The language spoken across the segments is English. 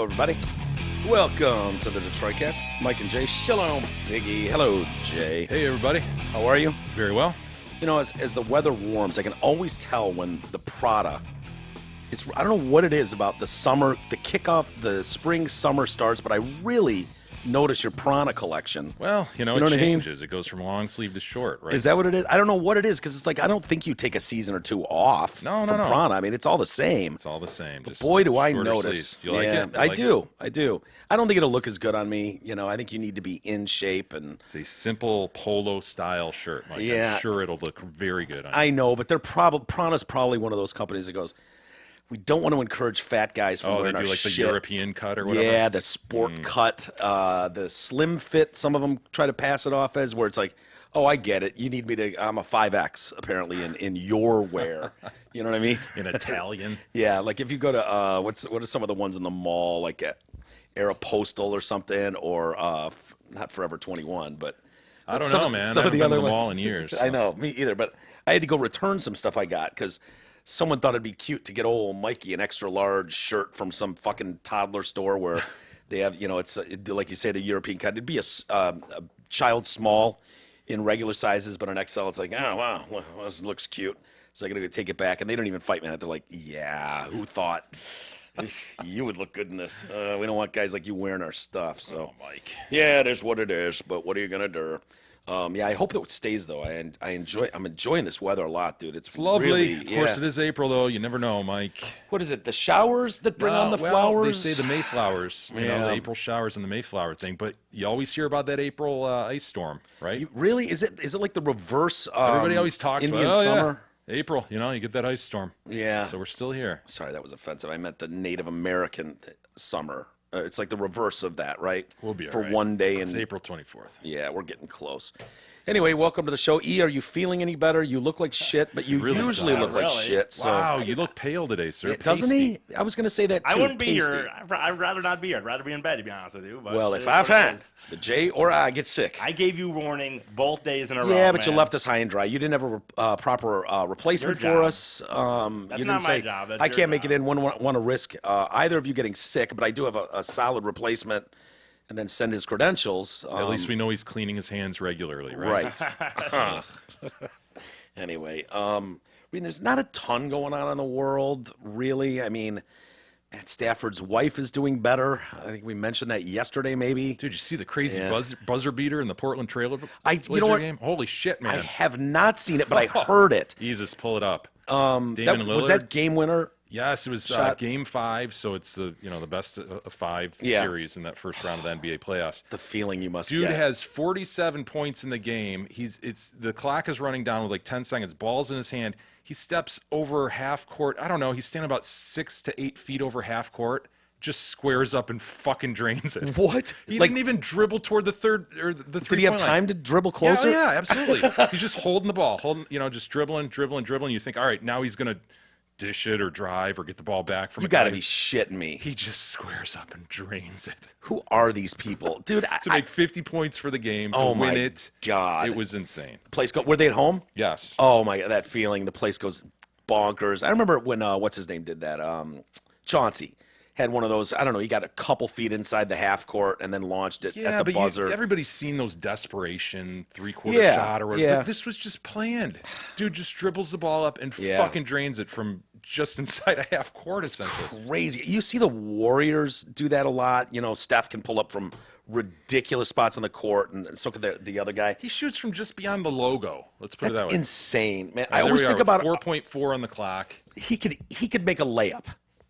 everybody. Welcome to the Detroitcast. Mike and Jay. Shalom, Biggie. Hello, Jay. Hey, everybody. How are you? Very well. You know, as the weather warms, I can always tell when the Prada, I don't know what it is about the summer, the kickoff, the spring, summer starts, but I really notice your Prada collection. Well, it what I mean? changes. It goes from long sleeve to short, right? Is that what it is? I don't know what it is, because it's like, I don't think you take a season or two off from Prada. I mean, it's all the same. It's all the same. But boy, do I notice. Sleeves. You like it? I do. I don't think it'll look as good on me. I think you need to be in shape. And it's a simple polo style shirt, Mike. Yeah. I'm sure it'll look very good on you. I know, but Prada's probably one of those companies that goes, we don't want to encourage fat guys from wearing they our do like shit. the European cut or whatever? Yeah, the sport cut, the slim fit. Some of them try to pass it off as where it's like, oh, I get it. You need me to, I'm a 5X apparently in your wear. You know what I mean? In Italian. Yeah, like if you go to, what are some of the ones in the mall, like at Aeropostale or something, or not Forever 21, but. I don't know, man. I haven't been to the mall in years. So. I know, me either, but I had to go return some stuff I got because someone thought it'd be cute to get old Mikey an extra large shirt from some fucking toddler store where they have, it's like you say, the European cut. It'd be a child small in regular sizes, but an XL, it's like, oh, wow, well, this looks cute. So I got to go take it back. And they don't even fight me. They're like, yeah, who thought you would look good in this? We don't want guys like you wearing our stuff. So, Mike. Yeah, it is what it is, but what are you going to do? I hope that it stays though. I'm enjoying this weather a lot, dude. It's lovely. Really, of course, it is April though. You never know, Mike. What is it? The showers that bring on the flowers? They say the Mayflowers. The April showers and the Mayflower thing. But you always hear about that April ice storm, right? Really? Is it like the reverse? Everybody always talks Indian about summer. Yeah. April. You get that ice storm. Yeah. So we're still here. Sorry, that was offensive. I meant the Native American summer. It's like the reverse of that, right? We'll be all for right. one day. It's April 24th. Yeah, we're getting close. Anyway, welcome to the show. E, are you feeling any better? You look like shit, but you really usually look like shit. So. Wow, you look pale today, sir. Yeah, doesn't he? I was going to say that too. I wouldn't be pasty. here. I'd rather not be here. I'd rather be in bed, to be honest with you. But Well, if I find the J or I get sick. I gave you warning both days in a row. Yeah, but man. you left us high and dry. You didn't have a proper replacement Your for job. us. That's you didn't not my say, job. That's I your can't make job. it in. Want to risk either of you getting sick, but I do have a solid replacement. And then send his credentials. At least we know he's cleaning his hands regularly, right? Right. Anyway, there's not a ton going on in the world, really. I mean, Matt Stafford's wife is doing better. I think we mentioned that yesterday, maybe. Dude, you see the crazy Yeah. buzzer beater in the Portland Trail you know what? game? Holy shit, man. I have not seen it, but I heard it. Jesus, pull it up. Damon Lillard? Was that game winner? Yes, it was Game 5, so it's the best of 5 series in that first round of the NBA playoffs. The feeling you must Dude get. has 47 points in the game. The clock is running down with like 10 seconds. Ball's in his hand. He steps over half court. I don't know. He's standing about 6 to 8 feet over half court. Just squares up and fucking drains it. What? He didn't even dribble toward the third or the 3-point Did he have time line. to dribble closer? Yeah, absolutely. He's just holding the ball, just dribbling. You think, all right, now he's gonna dish it or drive or get the ball back from. You got to be shitting me. He just squares up and drains it Who are these people, dude? to make 50 points for the game to win my it. God, It was insane. Were they at home? Yes. Oh my God, that feeling. The place goes bonkers. I remember when what's his name did that. Chauncey had one of those. I don't know. He got a couple feet inside the half court and then launched it at the buzzer. Everybody's seen those desperation 3-quarter shot or whatever. Yeah. But this was just planned. Dude just dribbles the ball up and fucking drains it from just inside a half court, essentially. Crazy. You see the Warriors do that a lot. Steph can pull up from ridiculous spots on the court, and so could the other guy. He shoots from just beyond the logo. Let's put it that That's way. insane, man. Now, I always think about 4.4 on the clock. He could make a layup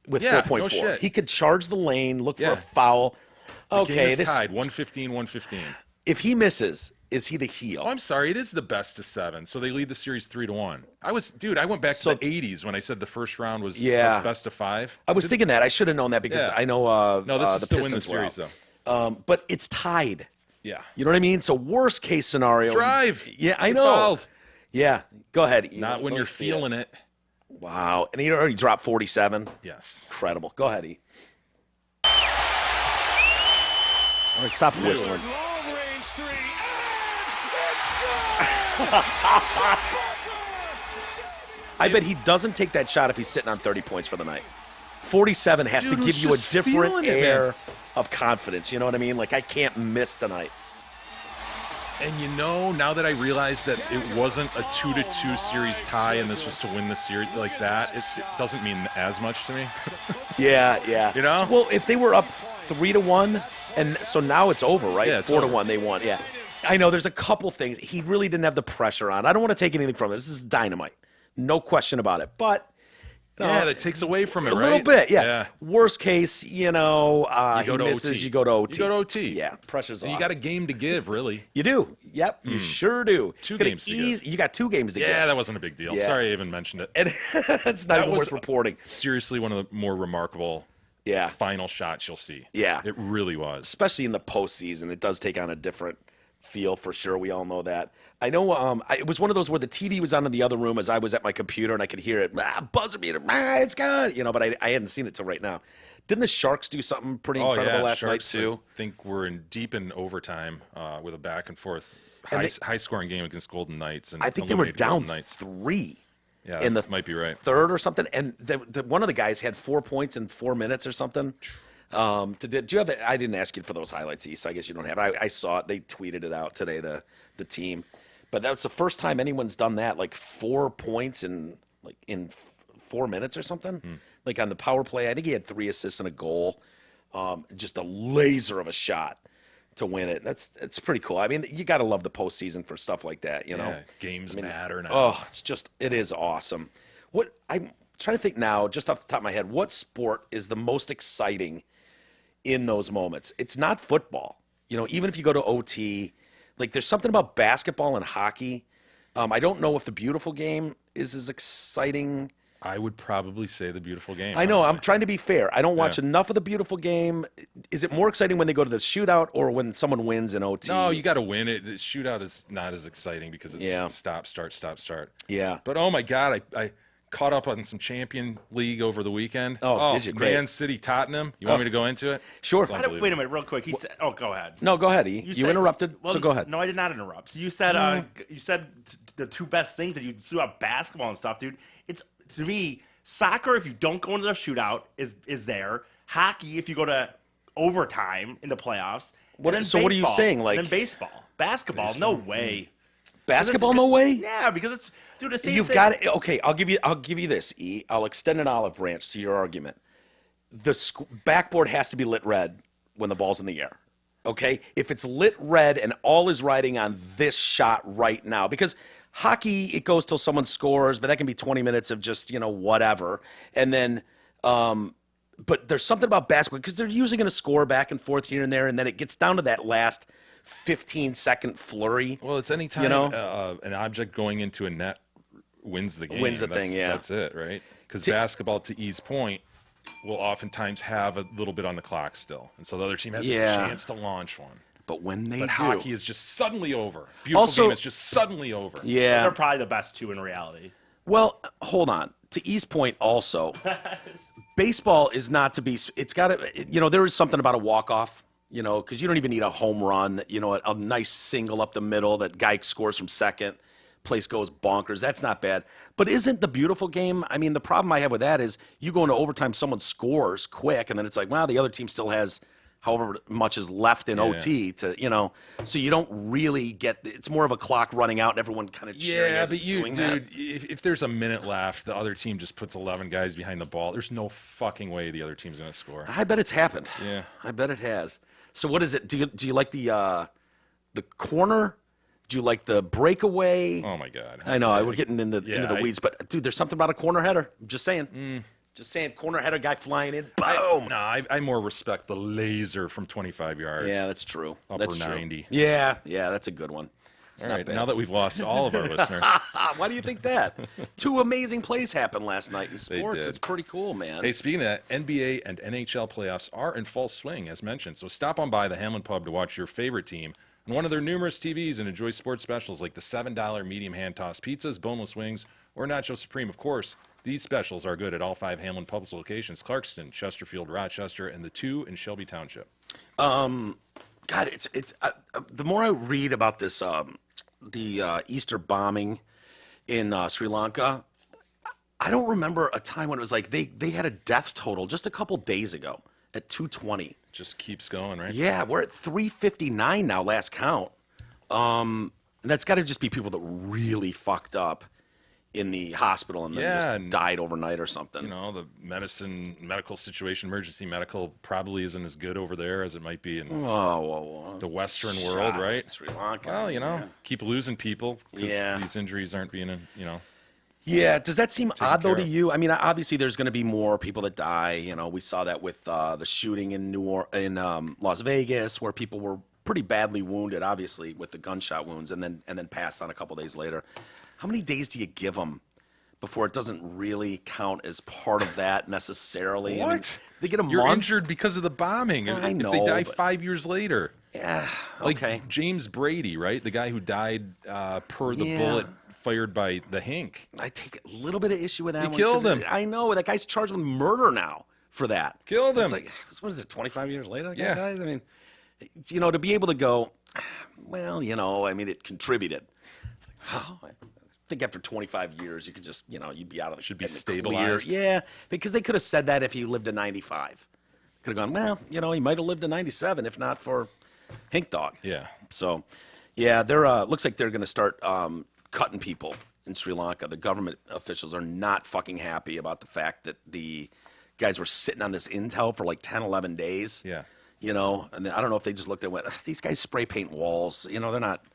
with Yeah, 4.4. no shit. He could charge the lane, look for Yeah. a foul. The game Okay, is tied 115-115. if he misses, is he the heel? Oh, I'm sorry. It is the best of 7, so they lead the series 3-1. I went back to the 80s when I said the first round was best of 5. I was thinking that. I should have known that because Yeah. I know No, this is the to win the Pistons were series, out. But it's tied. Yeah. You know what I mean? So worst case scenario. Drive. Yeah, I Get know. fouled. Yeah, go ahead. Not when you're feeling it. Wow, and he already dropped 47. Yes. Incredible. Go ahead, E. All right, stop whistling. Long range three, and it's good! I bet he doesn't take that shot if he's sitting on 30 points for the night. 47 has Dude to was give you a just different feeling it, man. air of confidence. You know what I mean? Like, I can't miss tonight. And now that I realize that it wasn't a 2-2 series tie and this was to win the series like that, it doesn't mean as much to me. Yeah. You know? Well, if they were up 3-1, and so now it's over, right? Yeah, it's 4-1, over. they won. Yeah. I know there's a couple things. He really didn't have the pressure on. I don't want to take anything from it. This is dynamite. No question about it. But Yeah, that takes away from it, a right? little bit, yeah. Worst case, You go he to misses, OT. you go to OT. You go to OT. Yeah, pressure's And off. you got a game to give, really. You do. Yep, you sure do. 2 Coulda games to give. You got 2 games to Yeah, give. that wasn't a big deal. Yeah. Sorry I even mentioned it. And it's not That even was worth reporting. Seriously, one of the more remarkable Yeah. final shots you'll see. Yeah. It really was. Especially in the postseason, it does take on a different feel for sure. We all know that. I know it was one of those where the TV was on in the other room as I was at my computer and I could hear it, buzzer beater, it's good, but I hadn't seen it till right now. Didn't the Sharks do something pretty incredible last Sharks, night too? I think we're deep in overtime with a back and forth And high scoring game against Golden Knights. And I think they were eliminated down Golden Knights. 3 Yeah, in the that might be right. third or something, and one of the guys had 4 points in 4 minutes or something. Do you have it? I didn't ask you for those highlights, E, so I guess you don't have it. I saw it. They tweeted it out today, the team. But that's the first time anyone's done that, like 4 points in 4 minutes or something. Like on the power play, I think he had 3 assists and a goal. Just a laser of a shot to win it. It's pretty cool. I mean, you got to love the postseason for stuff like that, you know. Yeah, games matter now. Oh, it is awesome. What I'm trying to think now, just off the top of my head, what sport is the most exciting in those moments? It's not football. Even if you go to OT, like there's something about basketball and hockey. I don't know if the beautiful game is as exciting. I would probably say the beautiful game. I know. I'm honestly. trying to be fair. I don't watch Yeah. enough of the beautiful game. Is it more exciting when they go to the shootout or when someone wins in OT? No, you got to win it. The shootout is not as exciting because it's Yeah. stop, start. Yeah. But oh my God, I caught up on some Champion League over the weekend. Oh, did you? Great. Man City, Tottenham. You want me to go into it? Sure. It's Wait a unbelievable. minute, real quick. He said, "Oh, go ahead." No, go ahead, E. You said- interrupted, well, so go ahead. No, I did not interrupt. So you said the 2 best things that you threw out basketball and stuff, dude. It's to me soccer. If you don't go into the shootout, is there. Hockey, if you go to overtime in the playoffs. What- and then so what are you baseball, saying, and like- then basketball, no way. Basketball, no way? Yeah, because it's dude. The same You've thing. got it. Okay, I'll give you this, E. I'll extend an olive branch to your argument. The backboard has to be lit red when the ball's in the air. Okay? If it's lit red and all is riding on this shot right now, because hockey, it goes till someone scores, but that can be 20 minutes of just, whatever. And then, but there's something about basketball, because they're usually going to score back and forth here and there, and then it gets down to that last 15-second flurry. Well, it's any time an object going into a net wins the game. Wins the thing, yeah. That's it, right? Because basketball, to E's point, will oftentimes have a little bit on the clock still. And so the other team has Yeah. a chance to launch one. But when they But do, hockey is just suddenly over. Beautiful Also- game is just suddenly over. yeah. They're probably the best 2 in reality. Well, hold on. To E's point, also, baseball is not to be. It's got to. There is something about a walk off. Because you don't even need a home run. A nice single up the middle that guy scores from second. Place goes bonkers. That's not bad. But isn't the beautiful game? I mean, the problem I have with that is you go into overtime, someone scores quick, and then it's like, wow, the other team still has however much is left in OT to, so you don't really get, it's more of a clock running out and everyone kind of cheering Yeah, as but it's doing that. if there's a minute left, the other team just puts 11 guys behind the ball. There's no fucking way the other team's going to score. I bet it's happened. Yeah. I bet it has. So what is it? Do you like the corner? Do you like the breakaway? Oh my God. I know we're getting into the I- weeds, but dude, there's something about a corner header. I'm just saying. Just saying, corner header guy flying in, boom. I more respect the laser from 25 yards. Yeah, that's true. Upper That's true. 90. Yeah, that's a good one. It's All not right, bad. now that we've lost all of our listeners. Why do you think that? 2 amazing plays happened last night in sports. did. It's pretty cool, man. Hey, speaking of that, NBA and NHL playoffs are in full swing, as mentioned. So stop on by the Hamlin Pub to watch your favorite team on one of their numerous TVs and enjoy sports specials like the $7 medium hand-tossed pizzas, boneless wings, or Nacho Supreme. Of course, these specials are good at all 5 Hamlin Pub's locations: Clarkston, Chesterfield, Rochester, and the 2 in Shelby Township. God, it's the more I read about this, the Easter bombing in Sri Lanka, I don't remember a time when it was like they had a death total just a couple days ago at 220. Just keeps going, right? Yeah, we're at 359 now, last count. And that's got to just be people that really fucked up in the hospital and then Yeah, just and- died overnight or something. You know, the medical situation, emergency medical probably isn't as good over there as it might be in whoa. the Western Shots world, in right? Sri Lanka. Well, you know, keep losing people because Yeah. these injuries aren't being, Yeah, does that seem odd though care to of. you? I mean, obviously there's going to be more people that die. You know, we saw that with the shooting in Las Vegas, where people were pretty badly wounded, obviously with the gunshot wounds, and then passed on a couple days later. How many days do you give them before it doesn't really count as part of that necessarily? I mean, What? they get a You're month. injured because of the bombing. I If know, they die but- 5 years later. Yeah. Like Okay. James Brady, right? The guy who died per the Yeah. bullet fired by the Hink. I take a little bit of issue with that He one. killed 'cause him. I know that guy's charged with murder now for that. Killed It's him. like, what is it? 25 years later, that guy Yeah. dies? I mean, you know, to be able to go, well, you know, I mean, it contributed. Oh, I think after 25 years, you could just, you know, you'd be out of the Should be in the stabilized. Clear. Yeah, because they could have said that if he lived to 95. Could have gone, well, you know, he might have lived to 97 if not for Hink Dog. Yeah. So, yeah, they're looks like they're going to start cutting people in Sri Lanka. The government officials are not fucking happy about the fact that the guys were sitting on this intel for like 10, 11 days. Yeah. You know, and I don't know if they just looked at and went, these guys spray paint walls. You know, they're not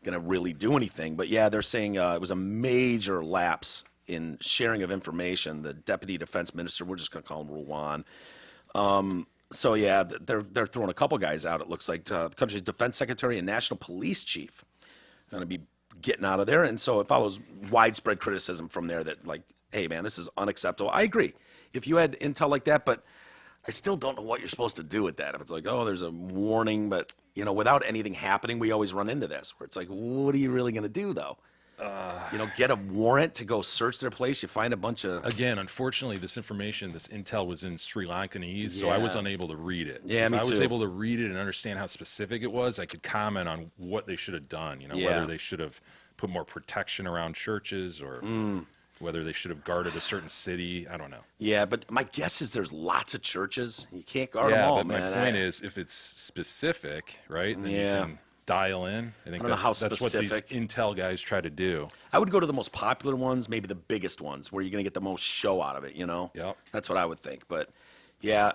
going to really do anything. But yeah, they're saying it was a major lapse in sharing of information. The deputy defense minister, we're just going to call him Ruwan. So yeah, they're throwing a couple guys out. It looks like the country's defense secretary and national police chief going to be getting out of there, and so it follows widespread criticism from there that like, hey man, this is unacceptable. I agree. If you had intel like that, but I still don't know what you're supposed to do with that. If it's like, oh, there's a warning, but you know, without anything happening, we always run into this where it's like, what are you really going to do though? You know, get a warrant to go search their place. You find a bunch of Again, unfortunately, this information, this intel was in Sri Lankanese, so I was Yeah. unable to read it. Yeah, if me I was too. able to read it and understand how specific it was, I could comment on what they should have done. You know, Yeah. whether they should have put more protection around churches or Mm. whether they should have guarded a certain city. I don't know. yeah. But my guess is there's lots of churches. You can't guard them all, but man. my point is, if it's specific, right, then Yeah. you can dial in. I think I don't know how that's what these specific. intel guys try to do. I would go to the most popular ones, maybe the biggest ones, where you're going to get the most show out of it, you know? Yep. That's what I would think. But yeah,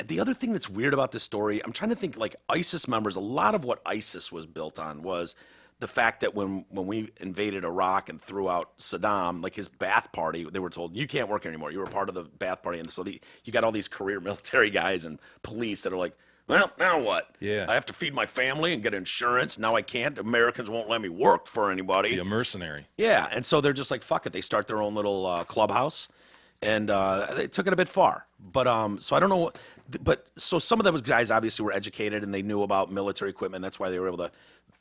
the other thing that's weird about this story, I'm trying to think like ISIS members, a lot of what ISIS was built on was the fact that when we invaded Iraq and threw out Saddam, like his Ba'ath Party, they were told, you can't work here anymore. You were part of the Ba'ath Party. And so you got all these career military guys and police that are like, well, now what? Yeah. I have to feed my family and get insurance. Now I can't. Americans won't let me work for anybody. Be a mercenary. Yeah, and so they're just like, fuck it. They start their own little clubhouse, and they took it a bit far. But so I don't know. But so some of those guys obviously were educated and they knew about military equipment. That's why they were able to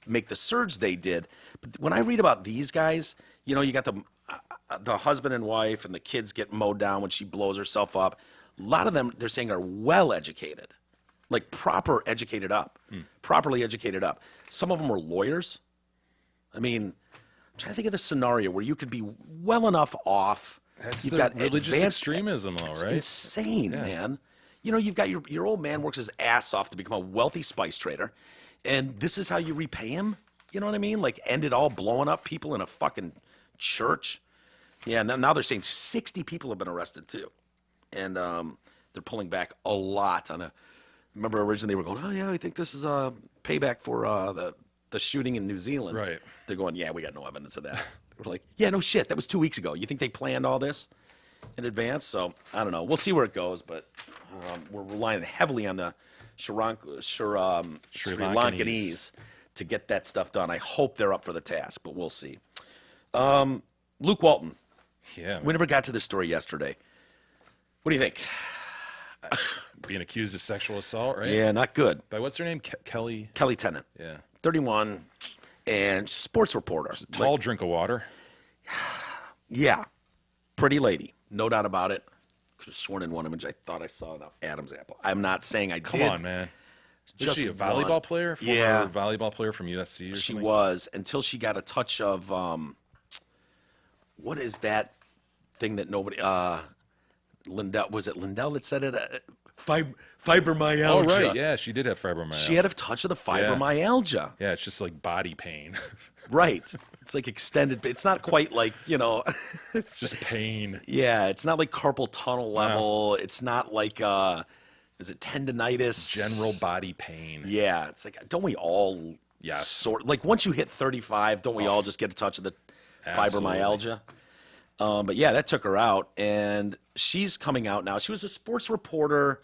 make the surge they did. But when I read about these guys, you know, you got the husband and wife, and the kids get mowed down when she blows herself up. A lot of them, they're saying, are well educated. Like properly educated up. Some of them were lawyers. I mean, I'm trying to think of the scenario where you could be well enough off. That's You've the got religious advanced- extremism, though, It's right? insane, man. You know, you've got your old man works his ass off to become a wealthy spice trader, and this is how you repay him. You know what I mean? Like end it all blowing up people in a fucking church. Yeah, and now they're saying 60 people have been arrested too, and they're pulling back a lot on a. Remember, originally they were going, oh, yeah, I think this is a payback for the shooting in New Zealand. Right. They're going, yeah, we got no evidence of that. We're like, yeah, no shit. That was 2 weeks ago. You think they planned all this in advance? So, I don't know. We'll see where it goes, but we're relying heavily on the Sri Lankanese to get that stuff done. I hope they're up for the task, but we'll see. Luke Walton. Yeah. We never got to this story yesterday. What do you think? Being accused of sexual assault, right? Yeah, not good. By what's her name? Kelly. Kelly Tennant. Yeah. 31, and sports reporter. Tall drink of water. Yeah, pretty lady, no doubt about it. Could have sworn in one image I thought I saw an Adam's apple. I'm not saying I Come did. on, man. Was Just she a one. volleyball player? Former Yeah. volleyball player from USC or She something? was until she got a touch of what is that thing that nobody. Lindell, was it Lindell that said it? Fibromyalgia. Oh, right. Yeah, she did have fibromyalgia. She had a touch of the fibromyalgia. Yeah, it's just like body pain. Right. It's like extended. It's not quite like, It's just pain. yeah, it's not like carpal tunnel level. It's not like, is it tendonitis? General body pain. Yeah. It's like, don't we all Yes. like once you hit 35, don't we all just get a touch of the Absolutely. fibromyalgia? But yeah, that took her out, and she's coming out now. She was a sports reporter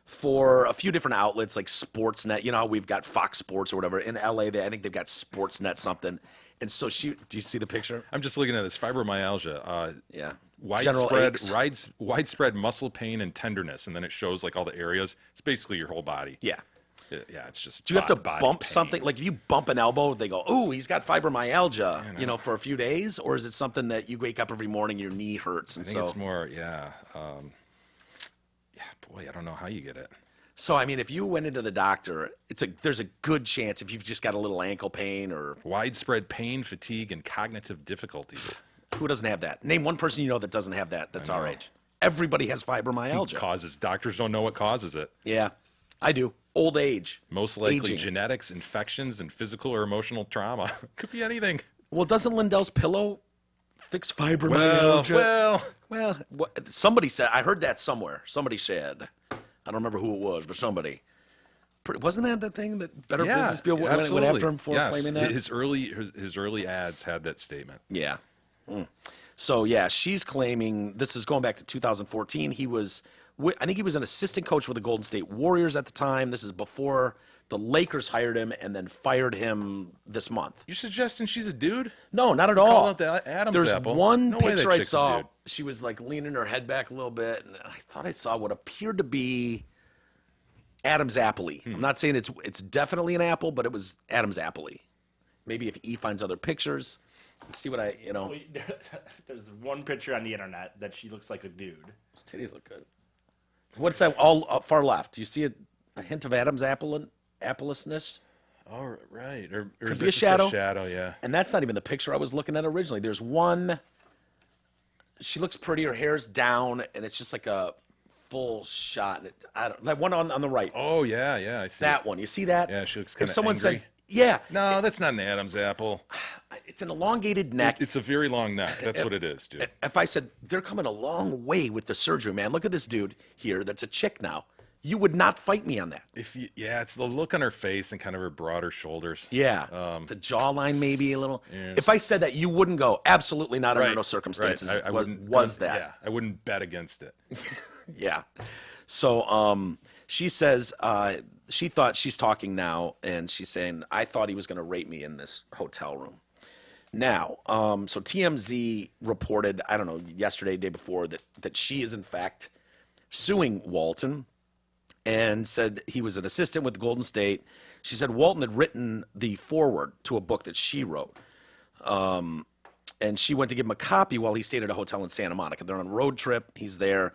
for a few different outlets like Sportsnet. You know, how we've got Fox Sports or whatever. In LA, I think they've got Sportsnet something. And so do you see the picture? I'm just looking at this fibromyalgia. Yeah. General Widespread, aches. widespread muscle pain and tenderness, and then it shows like all the areas. It's basically your whole body. Yeah. Yeah, it's just. Do you have to body bump pain. something? Like if you bump an elbow, they go, "Ooh, he's got fibromyalgia," for a few days? Or is it something that you wake up every morning, your knee hurts? And I think it's more, yeah. Boy, I don't know how you get it. So, I mean, if you went into the doctor, there's a good chance if you've just got a little ankle pain or Widespread pain, fatigue, and cognitive difficulties. who doesn't have that? Name one person you know that doesn't have that that's our know. age. Everybody has fibromyalgia. Doctors don't know what causes it. Yeah, I do. Old age. Most likely Aging. genetics, infections, and physical or emotional trauma. Could be anything. Well, doesn't Lindell's pillow fix fibromyalgia? Well, somebody said, I heard that somewhere. Somebody said, I don't remember who it was, but somebody. Wasn't that the thing that Better Business Bureau went after him for claiming that? His early ads had that statement. Yeah. So, yeah, she's claiming, this is going back to 2014. I think he was an assistant coach with the Golden State Warriors at the time. This is before the Lakers hired him and then fired him this month. You're suggesting she's a dude? No, not at all. Calling out the Adam's There's apple. one No way that picture I chick's a saw. dude. She was like leaning her head back a little bit, and I thought I saw what appeared to be Adam's apple-y. I'm not saying it's definitely an apple, but it was Adam's apple-y. Maybe if E finds other pictures, let's see what There's one picture on the internet that she looks like a dude. His titties look good. What's that all up far left? Do you see a hint of Adam's apple-ness? Oh, right. Or Could is be it a just shadow. shadow, yeah. And that's not even the picture I was looking at originally. There's one. She looks pretty. Her hair's down, and it's just like a full shot. That one on the right. Oh, yeah, I see. That one. You see that? Yeah, she looks If kinda someone angry. said, yeah, No, that's not an Adam's apple. it's an elongated neck. It's a very long neck. That's what it is, dude. If I said they're coming a long way with the surgery, man. Look at this dude here. That's a chick now. You would not fight me on that. It's the look on her face and kind of her broader shoulders. Yeah, the jawline maybe a little. Yes. If I said that, you wouldn't go. Absolutely not under Right, no circumstances. Right. I wouldn't. Was that? Yeah, I wouldn't bet against it. Yeah. So she says she thought she's talking now, and she's saying, I thought he was going to rape me in this hotel room. Now, so TMZ reported, I don't know, yesterday, day before, that she is in fact suing Walton and said he was an assistant with Golden State. She said Walton had written the foreword to a book that she wrote. And she went to give him a copy while he stayed at a hotel in Santa Monica. They're on a road trip. He's there.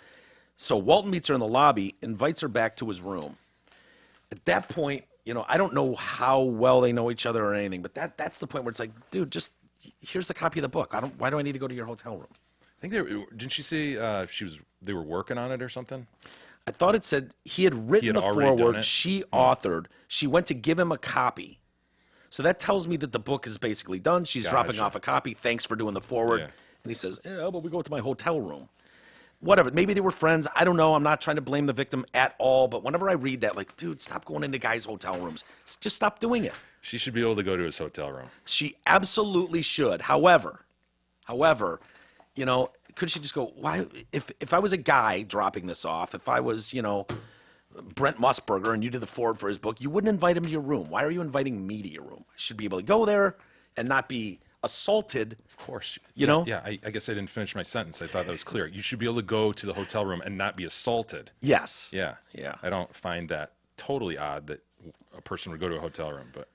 So Walton meets her in the lobby, invites her back to his room. At that point, I don't know how well they know each other or anything, but that's the point where it's like, dude, just here's the copy of the book. Why do I need to go to your hotel room? I think didn't she say they were working on it or something? I thought it said he had written the already done foreword. it? She authored. She went to give him a copy. So that tells me that the book is basically done. She's dropping Gotcha. off a copy. Thanks for doing the foreward. Yeah. And he says, yeah, but we go to my hotel room. Whatever. Maybe they were friends. I don't know. I'm not trying to blame the victim at all. But whenever I read that, like, dude, stop going into guys' hotel rooms. Just stop doing it. She should be able to go to his hotel room. She absolutely should. However, could she just go, why? If I was a guy dropping this off, if I was, Brent Musburger and you did the forward for his book, you wouldn't invite him to your room. Why are you inviting me to your room? I should be able to go there and not be assaulted. Of course. You know? Yeah, I guess I didn't finish my sentence. I thought that was clear. You should be able to go to the hotel room and not be assaulted. Yes. Yeah. Yeah. I don't find that totally odd that a person would go to a hotel room, but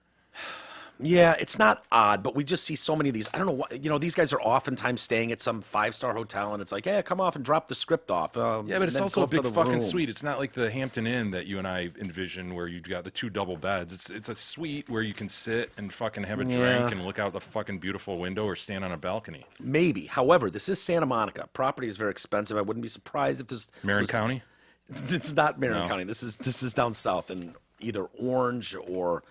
Yeah, it's not odd, but we just see so many of these. I don't know what, these guys are oftentimes staying at some 5-star hotel, and it's like, yeah, come off and drop the script off. Yeah, but it's then also go a up to big the fucking room. suite. It's not like the Hampton Inn that you and I envision where you've got the 2 double beds. It's a suite where you can sit and fucking have a drink and look out the fucking beautiful window or stand on a balcony. Maybe. However, this is Santa Monica. Property is very expensive. I wouldn't be surprised if this Marin was- County? It's not Marin No. County. This is down south in either Orange or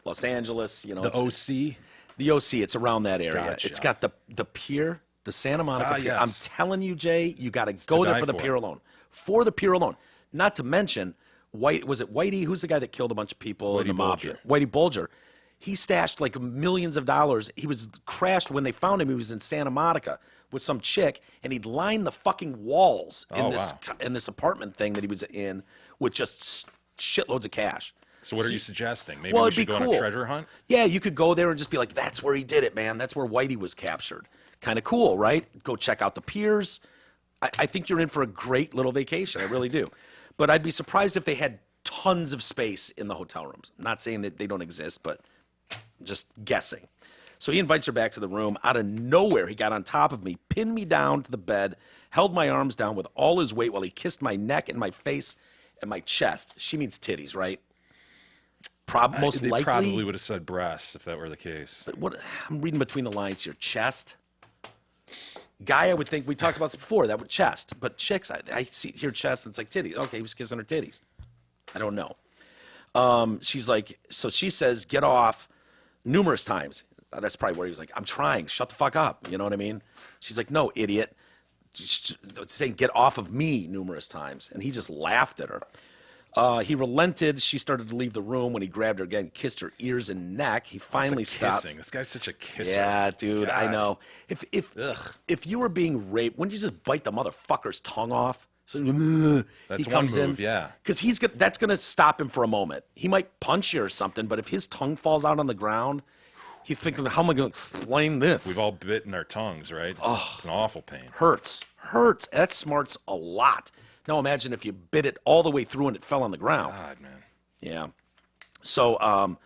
Los Angeles. The it's- OC? The OC, it's around that area. Gotcha. It's got the pier, the Santa Monica pier. yes. I'm telling you, Jay, you got to go there die for the for. pier alone. For the pier alone. Not to mention, was it Whitey? Who's the guy that killed a bunch of people in the Whitey mafia? Bulger. Whitey Bulger. He stashed like millions of dollars. He was crashed when they found him. He was in Santa Monica with some chick, and he'd lined the fucking walls in Oh, this wow. in this apartment thing that he was in with just shitloads of cash. So what are you suggesting? Maybe Well, we it'd should be go on cool. a treasure hunt? Yeah, you could go there and just be like, that's where he did it, man. That's where Whitey was captured. Kind of cool, right? Go check out the piers. I think you're in for a great little vacation. I really do. But I'd be surprised if they had tons of space in the hotel rooms. I'm not saying that they don't exist, but just guessing. So he invites her back to the room. Out of nowhere, he got on top of me, pinned me down to the bed, held my arms down with all his weight while he kissed my neck and my face and my chest. She means titties, right? Most They likely. probably would have said breasts if that were the case. What I'm reading between the lines here. Chest. Guy, I would think we talked about this before. That would chest, but chicks, I see hear chest and it's like titties. Okay, he was kissing her titties. I don't know. She's like, so she says, get off numerous times. That's probably where he was like, I'm trying. Shut the fuck up. You know what I mean? She's like, no, idiot. Saying get off of me numerous times, and he just laughed at her. He relented. She started to leave the room when he grabbed her again, kissed her ears and neck. He finally stopped. Kissing. This guy's such a kisser. Yeah, dude, I God. know. If you were being raped, wouldn't you just bite the motherfucker's tongue off? So That's he one comes move, in, yeah. because that's gonna stop him for a moment. He might punch you or something, but if his tongue falls out on the ground, he's thinking, "How am I gonna explain this?" We've all bitten our tongues, right? It's an awful pain. Hurts. That smarts a lot. Now imagine if you bit it all the way through and it fell on the ground. God, man. Yeah. So,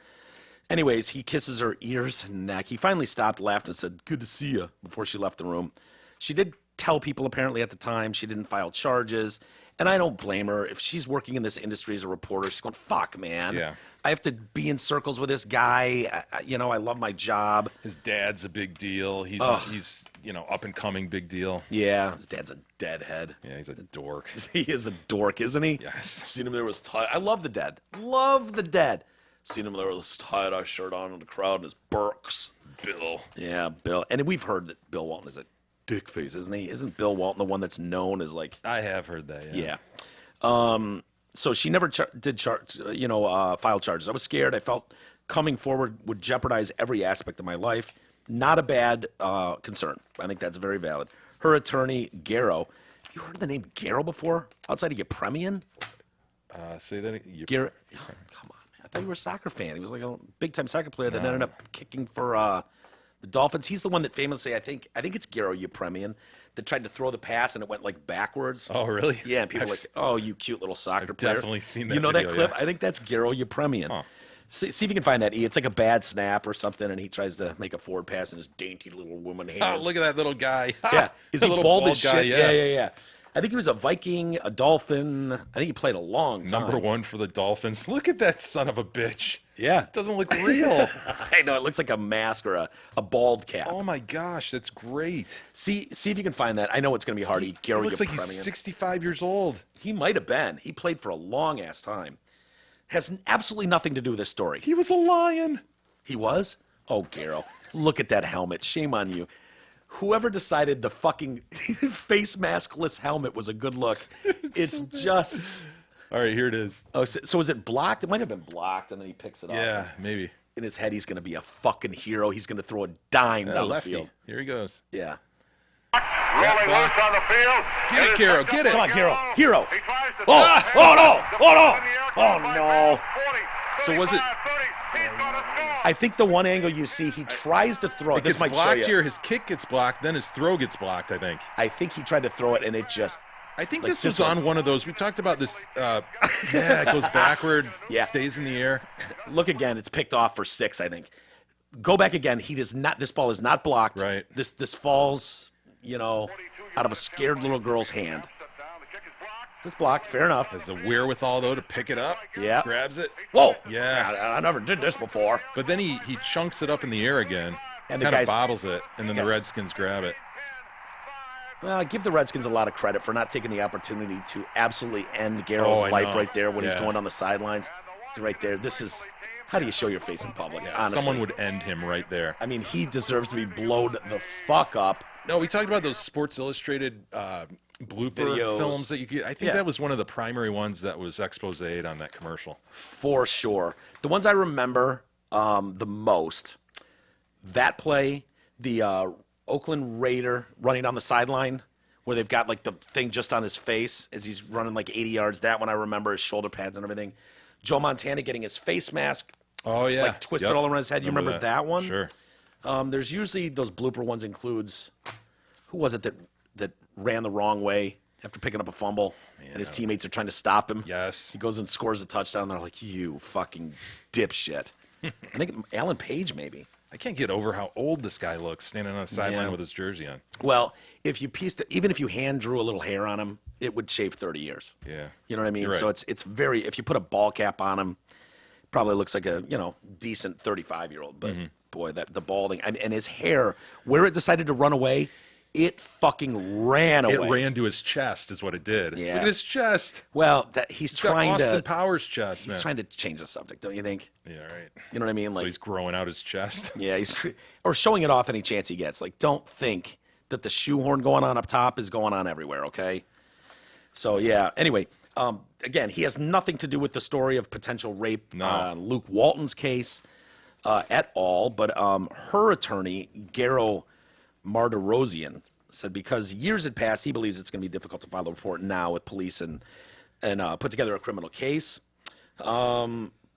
anyways, he kisses her ears and neck. He finally stopped, laughed, and said, "Good to see you," before she left the room. She did tell people apparently at the time she didn't file charges, and I don't blame her. If she's working in this industry as a reporter, she's going, "Fuck, man. Yeah. I have to be in circles with this guy. I love my job." His dad's a big deal. He's up and coming big deal. Yeah, his dad's a deadhead. Yeah, he's a dork. He is a dork, isn't he? Yes. Seen him there was tied. I love the Dead. Love the Dead. Seen him there with his tie-dye shirt on in the crowd and his Birks. Bill. Yeah, Bill. And we've heard that Bill Walton is a dick face, isn't he? Isn't Bill Walton the one that's known as like? I have heard that. Yeah. Yeah. So she never file charges. I was scared. I felt coming forward would jeopardize every aspect of my life. Not a bad concern. I think that's very valid. Her attorney, Garrow. You heard the name Garrow before? Outside of Yepremian? Say that. You, Garrett, come on, man. I thought you were a soccer fan. He was like a big-time soccer player that ended up kicking for the Dolphins. He's the one that famously, I think it's Garrow Yepremian, that tried to throw the pass and it went like backwards. Oh, really? Yeah, and people I've were like, "Oh, you cute little soccer player." definitely seen that You know that video, clip? yeah. I think that's Garrow Yepremian. Huh. See if you can find that. It's like a bad snap or something, and he tries to make a forward pass in his dainty little woman Oh, hands. look at that little guy. Yeah, is The he little bald as guy, shit? Yeah. I think he was a Viking, a Dolphin. I think he played a long time. Number 1 for the Dolphins. Look at that son of a bitch. Yeah. Doesn't look real. I know, it looks like a mask or a bald cap. Oh my gosh, that's great. See if you can find that. I know it's going to be hard. It Garrow looks like he's Yepremian. 65 years old. He might have been. He played for a long ass time. Has absolutely nothing to do with this story. He was a lion. He was? Oh, Garrow. Look at that helmet. Shame on you. Whoever decided the fucking face maskless helmet was a good look. It's just. All right, here it is. Oh, so is it blocked? It might have been blocked, and then he picks it up. Yeah, maybe. In his head, he's going to be a fucking hero. He's going to throw a dime down the Lefty. field. Here he goes. Yeah. Rolling loose blocked. on the field. Get it, Garrow, get it. Come on, Garrow. Hero. He tries to Oh, throw it. oh no. Oh no. In the air, Oh 25, no. 40, So was it- 35, 30. He's gonna score. I think the one angle you see, he tries to throw it. It This gets might show blocked you. here. His kick gets blocked. Then his throw gets blocked, I think. I think he tried to throw it, and it just. I think Like this was this one. on one of those. We talked about this. Yeah, it goes backward, Yeah. stays in the air. Look again. It's picked off for 6, I think. go back again. He does not. This ball is not blocked. Right. This falls, out of a scared little girl's hand. It's blocked. Fair enough. Has the wherewithal, though, to pick it up. Yeah. Grabs it. Whoa. Yeah. I never did this before. But then he chunks it up in the air again. And the kind of guy's- bobbles it, and then the Okay. Redskins grab it. Well, I give the Redskins a lot of credit for not taking the opportunity to absolutely end Garrow's I life know. right there when he's Yeah. going on the sidelines. He's right there. This is how do you show your face in public? Yeah, honestly, someone would end him right there. I mean, he deserves to be blowed the fuck up. No, we talked about those Sports Illustrated blooper Videos. films that you could. I think Yeah. that was one of the primary ones that was exposed on that commercial. For sure. The ones I remember the most, that play, the Oakland Raider running down the sideline where they've got like the thing just on his face as he's running like 80 yards. That one I remember, his shoulder pads and everything. Joe Montana getting his face mask Oh yeah, like twisted Yep. all around his head. You remember that one? Sure. There's usually those blooper ones includes, who was it that ran the wrong way after picking up a fumble and his teammates are trying to stop him? Yes. He goes and scores a touchdown. They're like, you fucking dipshit. I think Alan Page maybe. I can't get over how old this guy looks standing on the sideline Yeah. with his jersey on. Well, if you even if you hand drew a little hair on him, it would shave 30 years. Yeah. You know what I mean? You're right. So it's very, if you put a ball cap on him, probably looks like a, decent 35-year-old. But boy, the balding, and his hair, where it decided to run away, it fucking ran away. It ran to his chest, is what it did. Yeah. Look at his chest. Well, that he's It's got trying Austin to Powers' chest, he's man. trying to change the subject, don't you think? Yeah, right. You know what I mean? So Like, he's growing out his chest. yeah, or showing it off any chance he gets. Like, don't think that the shoehorn going on up top is going on everywhere. Okay. So yeah. Anyway, again, he has nothing to do with the story of potential rape, No. Luke Walton's case, at all. But her attorney, Garo Marderosian, said because years had passed, he believes it's going to be difficult to file a report now with police and put together a criminal case.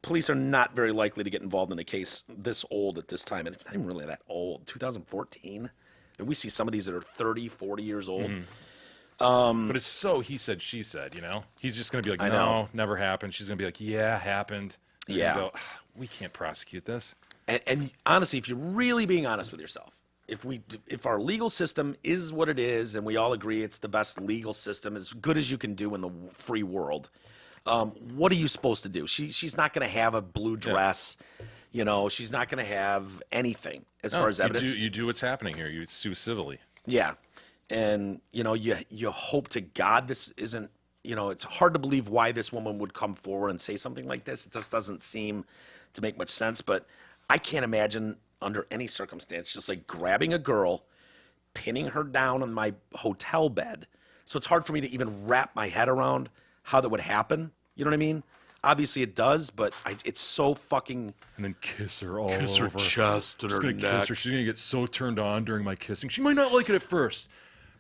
Police are not very likely to get involved in a case this old at this time, and it's not even really that old, 2014. And we see some of these that are 30, 40 years old. But it's so he said, she said, He's just going to be like, I no, know. never happened. She's going to be like, yeah, happened. And Yeah. you go, we can't prosecute this. And honestly, if you're really being honest with yourself, if our legal system is what it is, and we all agree it's the best legal system, as good as you can do in the free world, what are you supposed to do? She's not going to have a blue dress. She's not going to have anything as far as evidence. You do what's happening here. You sue civilly. Yeah. And, you hope to God this isn't, it's hard to believe why this woman would come forward and say something like this. It just doesn't seem to make much sense. But I can't imagine under any circumstance just like grabbing a girl, pinning her down on my hotel bed. So it's hard for me to even wrap my head around how that would happen. You know what I mean? Obviously it does, but it's so fucking... And then kiss her all Kiss her over. chest and Just her gonna neck. kiss her. She's going to get so turned on during my kissing. She might not like it at first,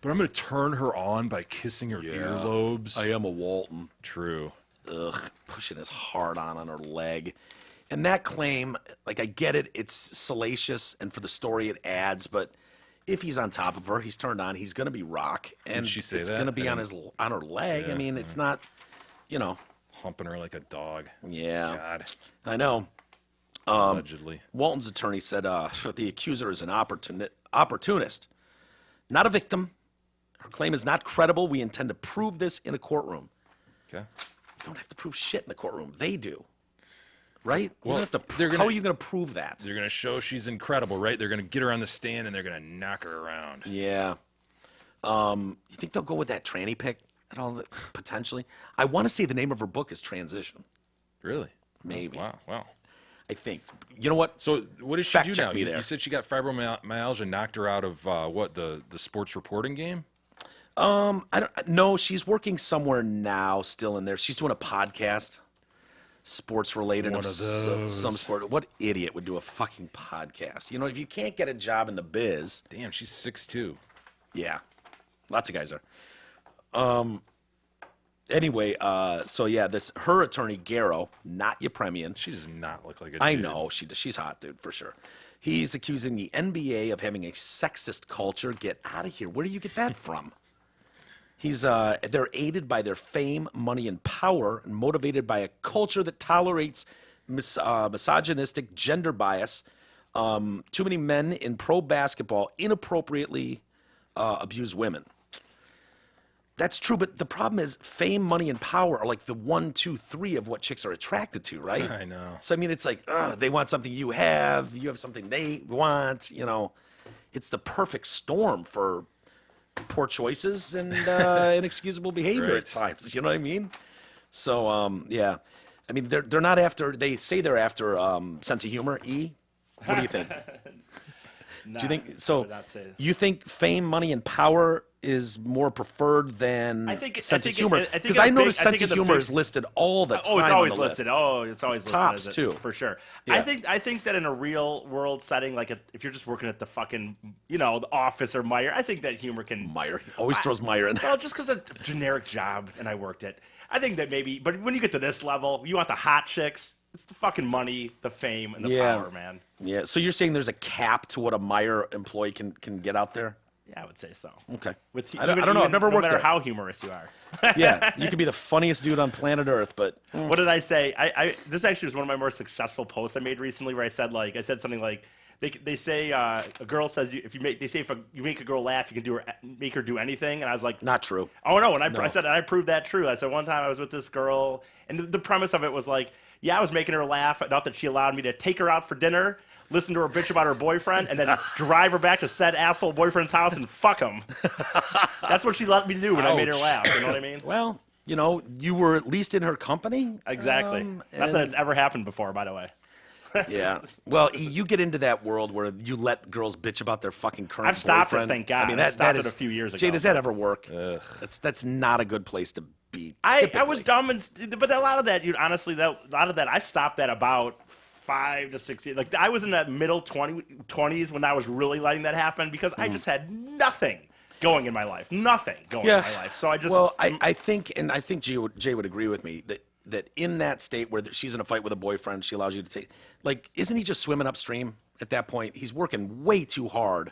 but I'm going to turn her on by kissing her earlobes. I am a Walton. True. Ugh, pushing his hard on her leg. And that claim, like, I get it, it's salacious, and for the story it adds, but if he's on top of her, he's turned on, he's going to be rock. And she say it's that? going to be I on her leg. I Yeah, mean, it's not, Humping her like a dog. yeah. God. I know. Allegedly. Walton's attorney said the accuser is an opportunist, not a victim. Her claim is not credible. We intend to prove this in a courtroom. Okay. You don't have to prove shit in the courtroom. They do. Right? You Well, don't have to they're how gonna- are you going to prove that? They're going to show she's incredible, right? They're going to get her on the stand and they're going to knock her around. Yeah. You think they'll go with that tranny pick at all? Potentially. I want to say the name of her book is Transition. Really? Maybe. Wow. I think. You know what? So what does she Fact do check now? me there. You said she got fibromyalgia, knocked her out of the sports reporting game? I don't. No, she's working somewhere now. Still in there. She's doing a podcast, sports related One of some those. sport. What idiot would do a fucking podcast? If you can't get a job in the biz, Damn, she's 6'2". yeah, lots of guys are. Anyway, so yeah, her attorney Garo, not Yepremian. She does not look like a I dude. know she does. She's hot, dude, for sure. He's accusing the NBA of having a sexist culture. Get out of here. Where do you get that from? They're aided by their fame, money, and power, and motivated by a culture that tolerates misogynistic gender bias, Too many men in pro basketball inappropriately abuse women. That's true, but the problem is fame, money, and power are like the 1, 2, 3 of what chicks are attracted to, right? I know. So, I mean, it's like, they want something you have something they want, It's the perfect storm for poor choices and inexcusable behavior Right. at times. You know what I mean? So, yeah. I mean, they're not after, they say they're after sense of humor, E. What do you think? Nah, Do you think I so? would not say that. You think fame, money, and power is more preferred than sense of humor? Because I notice sense of humor is listed all the time. Oh, it's on always the list. listed. Oh, it's always listed. Tops, as it, too. for sure. Yeah. I think that in a real world setting, like if you're just working at the fucking, the office or Meyer, I think that humor can. Meyer always throws Meyer in there. Well, just because it's a generic job and I worked it, I think that maybe. But when you get to this level, you want the hot chicks. It's the fucking money, the fame, and the power, man. Yeah. So you're saying there's a cap to what a Meyer employee can get out there? Yeah, I would say so. Okay. With I don't know. I've never no worked matter there. how humorous you are. Yeah. You could be the funniest dude on planet Earth, but What did I say? This actually was one of my more successful posts I made recently, where I said something like they say a girl says if you make a girl laugh, you can make her do anything, and I was like, not true. oh no, and I said I proved that true. I said one time I was with this girl, and the premise of it was like, yeah, I was making her laugh enough that she allowed me to take her out for dinner, listen to her bitch about her boyfriend, and then drive her back to said asshole boyfriend's house and fuck him. That's what she let me do when I made her Ouch. laugh. You know what I mean? Well, you were at least in her company. Exactly. Not that it's ever happened before, by the way. Yeah. Well, you get into that world where you let girls bitch about their fucking current I've stopped it, boyfriend. thank God. I mean, I that stopped is it a few years Jay, ago. does that ever work? That's not a good place to be. I typically. was dumb, but a lot of that, honestly, a lot of that, I stopped at about 5 to 6 years. Like, I was in that middle 20s when I was really letting that happen because I just had nothing going in my life. Nothing going in my life. So I just... Well, I think Jay would agree with me that in that state where she's in a fight with a boyfriend, she allows you to take... Like, isn't he just swimming upstream at that point? He's working way too hard.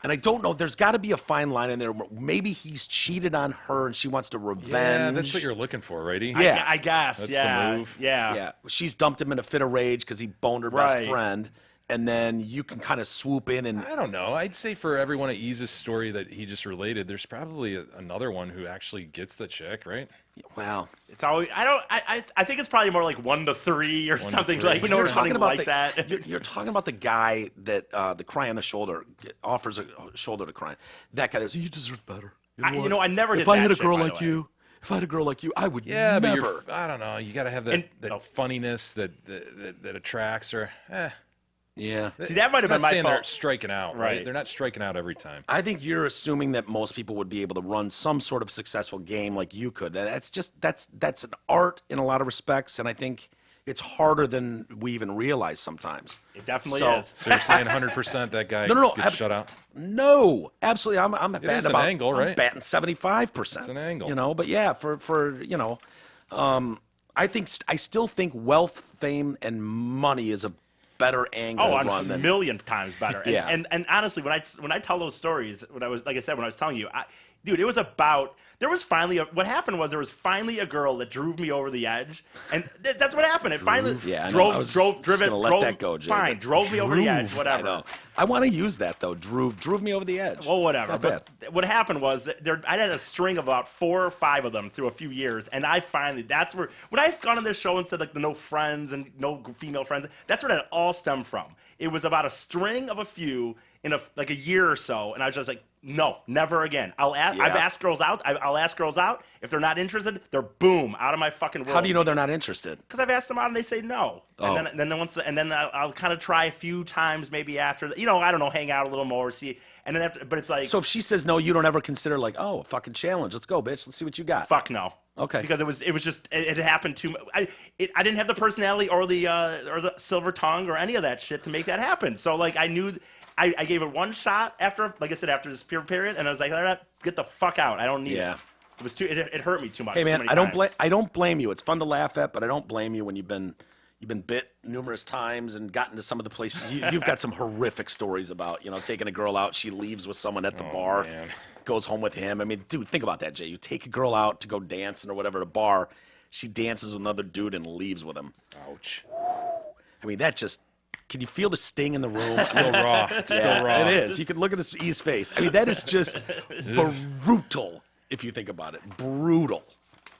And I don't know. There's got to be a fine line in there. Maybe he's cheated on her and she wants to revenge. Yeah, that's what you're looking for, righty? Yeah. I guess. That's yeah. the move. Yeah. Yeah, she's dumped him in a fit of rage because he boned her best Right. friend, and then you can kind of swoop in and I don't know. I'd say for everyone at Ease's story that he just related, there's probably another one who actually gets the chick, right? well, It's always... I think it's probably more like 1 to 3 or something 3. like, But or you're something like the, that. You're talking about the guy that the cry on the shoulder offers a shoulder to cry on. That guy that says, "You deserve better." I never did If I that had a shit, girl by the like way. you, if I had a girl like you, I would Yeah, never. but I don't know. You got to have that, And- that oh. funniness that attracts her. Yeah. See, that might have I'm been not my saying they're fault. striking out, right? Right. They're not striking out every time. I think you're assuming that most people would be able to run some sort of successful game like you could. That's an art in a lot of respects, and I think it's harder than we even realize sometimes. It definitely So- is. So you're saying 100% that guy No, gets shut out? No, absolutely. I'm batting is an about angle, I'm right? batting 75%. It's an angle. But yeah, I still think wealth, fame, and money is a better angle Oh, run a than million times better. And, Yeah. and honestly, when I tell those stories, when I was telling you, dude, it was about. There was finally what happened was there was finally a girl that drove me over the edge, and that's what happened. It finally Yeah, I know. I was just driven, gonna let drove, that go, Jay, fine, but drove me over the edge, Droove, whatever. I know. I want to use that though. Drove me over the edge. Well, It's whatever. not But bad. what happened was that I had a string of about 4 or 5 of them through a few years, and that's where when I've gone on this show and said like the no friends and no female friends, that's where that all stemmed from. It was about a string of a few in a year or so, and I was just like, no, never again. I've asked girls out. I'll ask girls out. If they're not interested, they're boom out of my fucking world. How do you know they're not interested? Because I've asked them out and they say no. Oh. And then I'll kind of try a few times maybe after. I don't know, hang out a little more, see. And then after, but it's like, So if she says no, you don't ever consider like, oh, a fucking challenge. Let's go, bitch. Let's see what you got. fuck no. Okay. Because it was just it happened too much. I didn't have the personality or the silver tongue or any of that shit to make that happen. So like I knew. I gave it one shot after, like I said, after this period, and I was like, all right, get the fuck out. I don't need Yeah. it. It was too. It hurt me too much. Hey too man, many I times. don't blame you. It's fun to laugh at, but I don't blame you when you've been bit numerous times and gotten to some of the places. You've got some horrific stories about taking a girl out. She leaves with someone at the bar, man. goes home with him. I mean, dude, think about that, Jay. You take a girl out to go dancing or whatever at a bar. She dances with another dude and leaves with him. Ouch. I mean, that just Can you feel the sting in the room? Still raw. It's still raw. It is. You can look at his face. I mean, that is just brutal if you think about it. Brutal.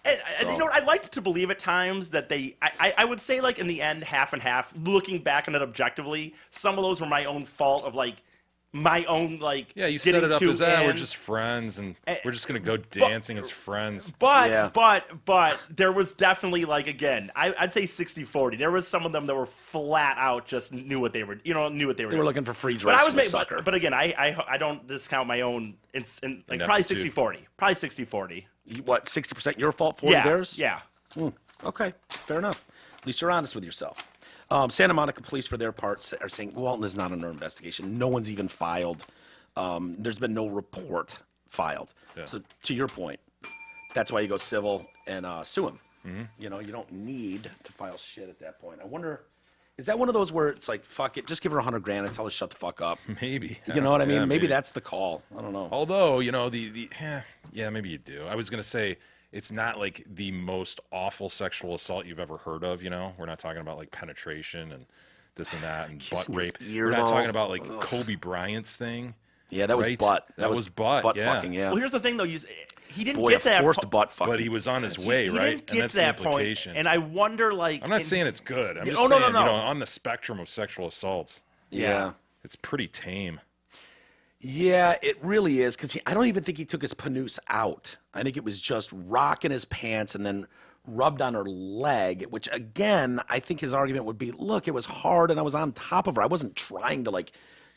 And you know what? I liked to believe at times that I would say, like, in the end, half and half, looking back on it objectively, some of those were my own fault of, like, my own, like, Yeah, you set it up getting as too we're in. just friends, and we're just gonna go dancing as friends. But there was definitely, like, again, I'd say 60-40. There was some of them that were flat out just knew what they were They were doing. looking for free But drinks I was from the making, sucker. but again, I don't discount my own, like, probably Ineptitude. 60-40. Probably 60-40. What, 60% your fault, 40 Yeah, theirs? yeah. Okay, fair enough. At least you're honest with yourself. Santa Monica police, for their part, are saying Walton is not under investigation. No one's even filed. There's been no report filed. Yeah. So to your point, that's why you go civil and sue him. Mm-hmm. You know, you don't need to file shit at that point. I wonder, is that one of those where it's like, fuck it, just give her $100,000 and tell her to shut the fuck up? Maybe. You know what I mean? Yeah, maybe that's the call. I don't know. Although, you know, yeah, maybe you do. I was going to say it's not like the most awful sexual assault you've ever heard of, you know? We're not talking about like penetration and this and that and butt Kissing your rape. ear, We're not though. talking about like Kobe Bryant's thing. Yeah, that was right? butt. That was butt, Butt yeah. fucking, yeah. Well, here's the thing, though. He didn't Boy, get a that forced butt fucking. But he was on his way, He right? didn't get and that's to that the point, implication. and I wonder, like, I'm not saying it's good. I'm Yeah, just oh, no, saying, no, you no. know, on the spectrum of sexual assaults, Yeah. it's pretty tame. Yeah, it really is, because I don't even think he took his panous out. I think it was just rocking his pants and then rubbed on her leg, which, again, I think his argument would be, look, it was hard and I was on top of her. I wasn't trying to, like,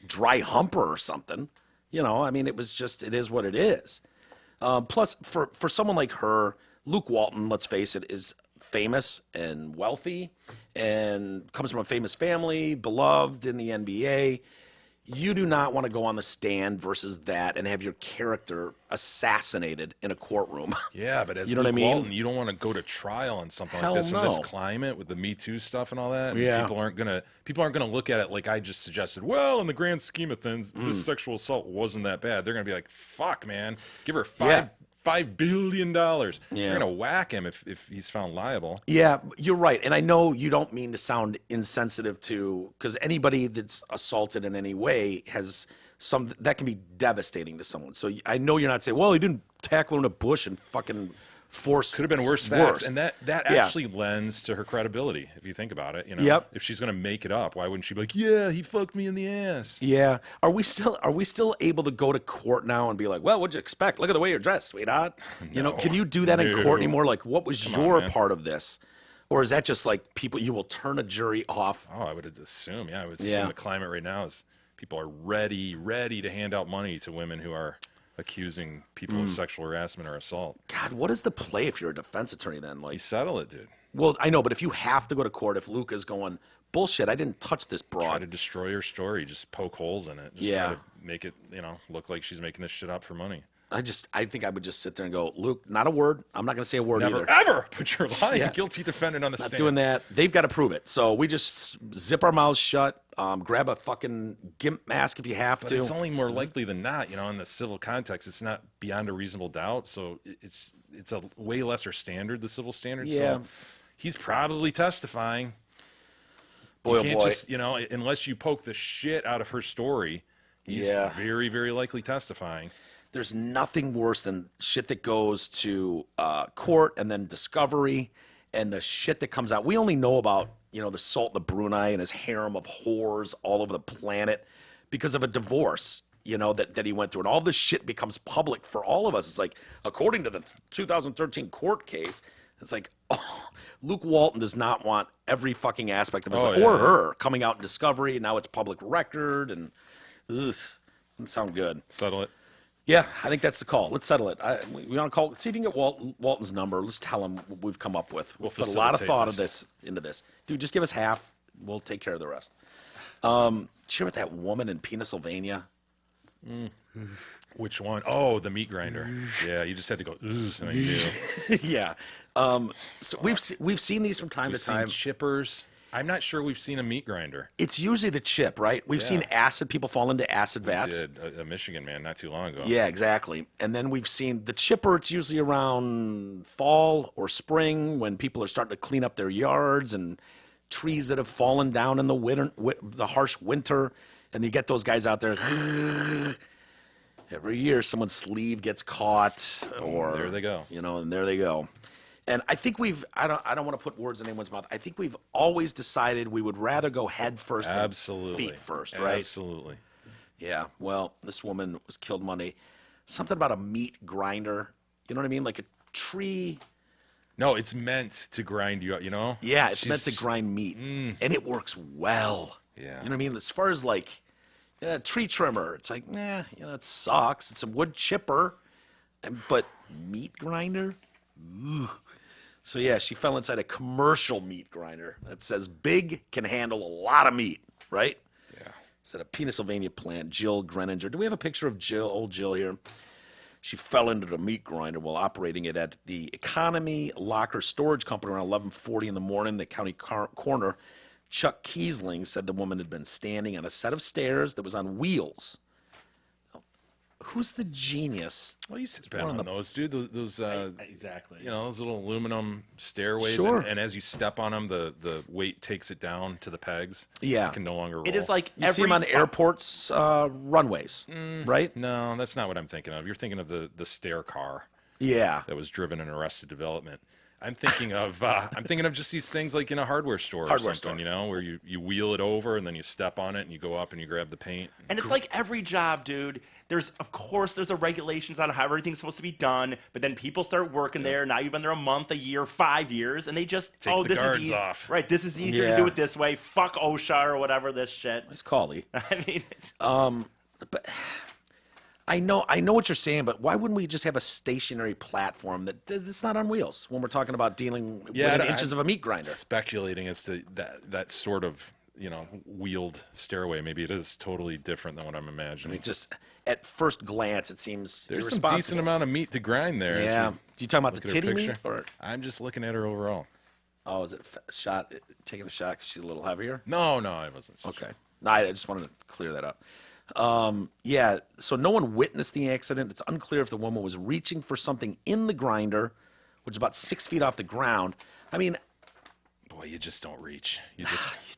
dry hump her or something. You know, I mean, it was just, it is what it is. Plus, for someone like her, Luke Walton, let's face it, is famous and wealthy and comes from a famous family, beloved in the NBA. You do not want to go on the stand versus that and have your character assassinated in a courtroom. Yeah, but as You know what I Luke mean? Walton, you don't want to go to trial on something Hell like this in this no. climate with the Me Too stuff and all that. And Yeah. people aren't gonna look at it like I just suggested. Well, in the grand scheme of things, this sexual assault wasn't that bad. They're gonna be like, "Fuck, man, give her Yeah. $5 billion." Yeah. They're gonna whack him if he's found liable. Yeah, you're right. And I know you don't mean to sound insensitive to, because anybody that's assaulted in any way has some, that can be devastating to someone. So I know you're not saying, well, he didn't tackle her in a bush and fucking force. Could have been worse facts, and that actually lends to her credibility if you think about it. You know, Yep. if she's gonna make it up, why wouldn't she be like, "Yeah, he fucked me in the ass"? Yeah. Are we still able to go to court now and be like, well, what'd you expect? Look at the way you're dressed, sweetheart. You know, No. can you do that in court No. anymore? Like, what was on, your man. part of this? Or is that just like people, you will turn a jury off? Oh, I would assume. Yeah, I would assume Yeah. the climate right now is people are ready to hand out money to women who are accusing people of sexual harassment or assault. God, what is the play if you're a defense attorney then? You Like, settle it, dude. well, I know, but if you have to go to court, if Luke is going, bullshit, I didn't touch this Try to broad. destroy your story. Just poke holes in it. Just Yeah. try to make it, look like she's making this shit up for money. I think I would just sit there and go, Luke, not a word. I'm not going to say a word Never either. ever put your lying Yeah. guilty defendant on the Not stand. doing that. They've got to prove it. So we just zip our mouths shut, grab a fucking gimp mask if you have But to. it's only more likely than not, in the civil context, it's not beyond a reasonable doubt. So it's a way lesser standard, the civil standard. Yeah. So he's probably testifying. Boy, You oh can't boy. just, unless you poke the shit out of her story, he's Yeah. very, very likely testifying. There's nothing worse than shit that goes to court and then discovery and the shit that comes out. We only know about, the Sultan of Brunei and his harem of whores all over the planet because of a divorce, that he went through. And all this shit becomes public for all of us. It's like, according to the 2013 court case, it's like, oh, Luke Walton does not want every fucking aspect of his life, yeah, or yeah. her, coming out in discovery. And now it's public record. And ugh, doesn't sound good. Settle it. Yeah, I think that's the call. Let's settle it. We want to call. See if you can get Walton's number. Let's tell him what we've come up with. We'll put a lot of facilitate thought this. into this. Dude, just give us half. We'll take care of the rest. Did you hear about that woman in Pennsylvania? Which one? Oh, the meat grinder. Yeah, you just had to go, "Ugh," and I knew. Yeah. So we've seen these from time We've to seen time. chippers. I'm not sure we've seen a meat grinder. It's usually the chip, right? We've seen acid. People fall into acid vats. Did a Michigan man not too long ago. Yeah, exactly. And then we've seen the chipper. It's usually around fall or spring when people are starting to clean up their yards and trees that have fallen down in the winter, the harsh winter, and you get those guys out there. Every year, someone's sleeve gets caught, or there they go. and there they go. And I think I don't want to put words in anyone's mouth. I think we've always decided we would rather go head first than Absolutely. feet first, right? Absolutely. Yeah. Well, this woman was killed Monday. Something about a meat grinder. You know what I mean? Like a tree. No, it's meant to grind you up, Yeah, it's meant to grind meat, and it works well. Yeah. You know what I mean? As far as like a tree trimmer, it's like, it sucks. It's a wood chipper, but meat grinder. Ooh. So yeah, she fell inside a commercial meat grinder that says big, can handle a lot of meat, right? Yeah. It's at a Pennsylvania plant. Jill Greninger. Do we have a picture of old Jill here? She fell into the meat grinder while operating it at the Economy Locker Storage Company around 11:40 in the morning. The county coroner, Chuck Kiesling, said the woman had been standing on a set of stairs that was on wheels. Who's the genius? Well, you sit on those, dude. Those Exactly. those little aluminum stairways. Sure. And as you step on them, the weight takes it down to the pegs. Yeah. You can no longer roll. It is like You see them on airports, runways, right? No, that's not what I'm thinking of. You're thinking of the stair car Yeah. that was driven in Arrested Development. I'm thinking of just these things like in a hardware store Hardware or something, store. where you wheel it over and then you step on it and you go up and you grab the paint. And it's like every job, dude. There's a regulations on how everything's supposed to be done, but then people start working there. Now you've been there a month, a year, 5 years, and they just Take the this guards is easy. off. Right, this is easier to Yeah. do it this way. Fuck OSHA or whatever this shit. Nice call, Lee. I mean, But I know what you're saying, but why wouldn't we just have a stationary platform that's not on wheels when we're talking about dealing within inches of a meat grinder? Speculating as to that sort of wheeled stairway. Maybe it is totally different than what I'm imagining. Just at first glance, it seems There's some irresponsible. decent amount of meat to grind there. as Yeah. we Do you talk about the look at her titty meat? picture. Or I'm just looking at her overall. is it taking a shot because she's a little heavier? No, I wasn't. Okay. No, I just wanted to clear that up. Yeah, so no one witnessed the accident. It's unclear if the woman was reaching for something in the grinder, which is about 6 feet off the ground. I mean, Boy, you just don't reach. you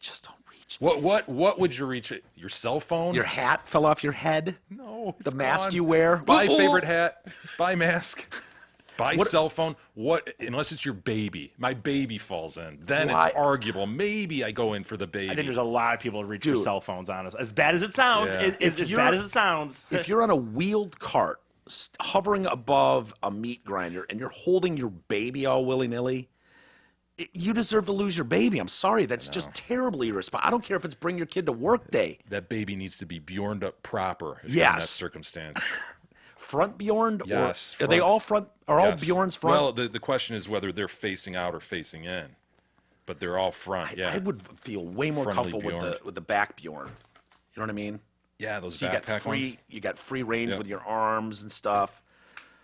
just don't reach. What would you reach? Your cell phone? Your hat fell off your head. No, The it's mask gone. you wear. Buy Ooh. favorite hat. Buy mask. Buy cell phone. What? Unless it's your baby. My baby falls in. Then Why? it's arguable. Maybe I go in for the baby. I think there's a lot of people who reach for Dude. cell phones, honestly. As bad as it sounds, Yeah. it's as you're- bad as it sounds. If you're on a wheeled cart hovering above a meat grinder and you're holding your baby all willy-nilly, you deserve to lose your baby. I'm sorry. That's just terribly irresponsible. I don't care if it's bring your kid to work day. that baby needs to be Bjorned up proper in that Yes. circumstance. Front Bjorn? Yes, Or, are they front. all front? Are all Yes. Bjorns front? Well, the question is whether they're facing out or facing in. But they're all front, yeah. I would feel way more Frontally comfortable with Bjorn. the back Bjorn. You know what I mean? Yeah, those So you got backpack free ones. you got free range Yeah. with your arms and stuff.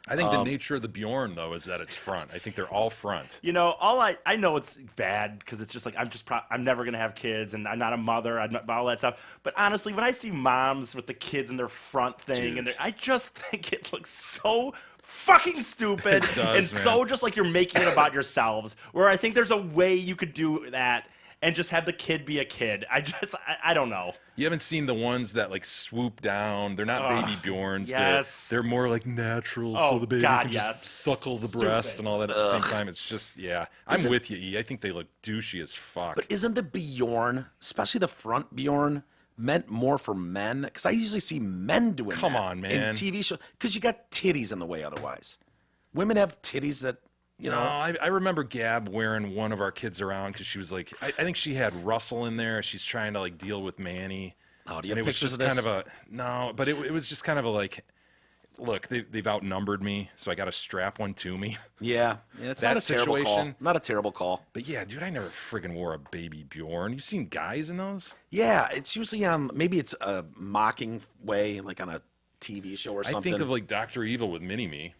I think the nature of the Bjorn, though, is that it's front. I think they're all front. You know, I know it's bad because it's just like I'm never gonna have kids and I'm not a mother, all that stuff. But honestly, when I see moms with the kids in their front thing, Dude. I just think it looks so fucking stupid It does, and man. so just like you're making it about yourselves. Where I think there's a way you could do that and just have the kid be a kid. I don't know. You haven't seen the ones that like swoop down. They're not baby Bjorns. yes. They're more like natural, Oh, so the baby God, can yes. just suckle the Stupid. breast and all that at the same time. It's just, yeah. I'm with you, E. I think they look douchey as fuck. But isn't the Bjorn, especially the front Bjorn, meant more for men? Because I usually see men doing Come that on, man. in TV shows. Because you got titties in the way otherwise. Women have titties that, you No, know. I remember Gab wearing one of our kids around because she was like, I think she had Russell in there. She's trying to like deal with Manny. Oh, do you And have it was pictures just of kind this? of a no, but it was just kind of a like, look, they've outnumbered me, so I got to strap one to me. Yeah, it's That not a terrible call. situation- Not a terrible call. But yeah, dude, I never friggin' wore a baby Bjorn. You seen guys in those? Yeah, it's usually maybe it's a mocking way, like on a TV show or I something. think of like Dr. Evil with Mini Me.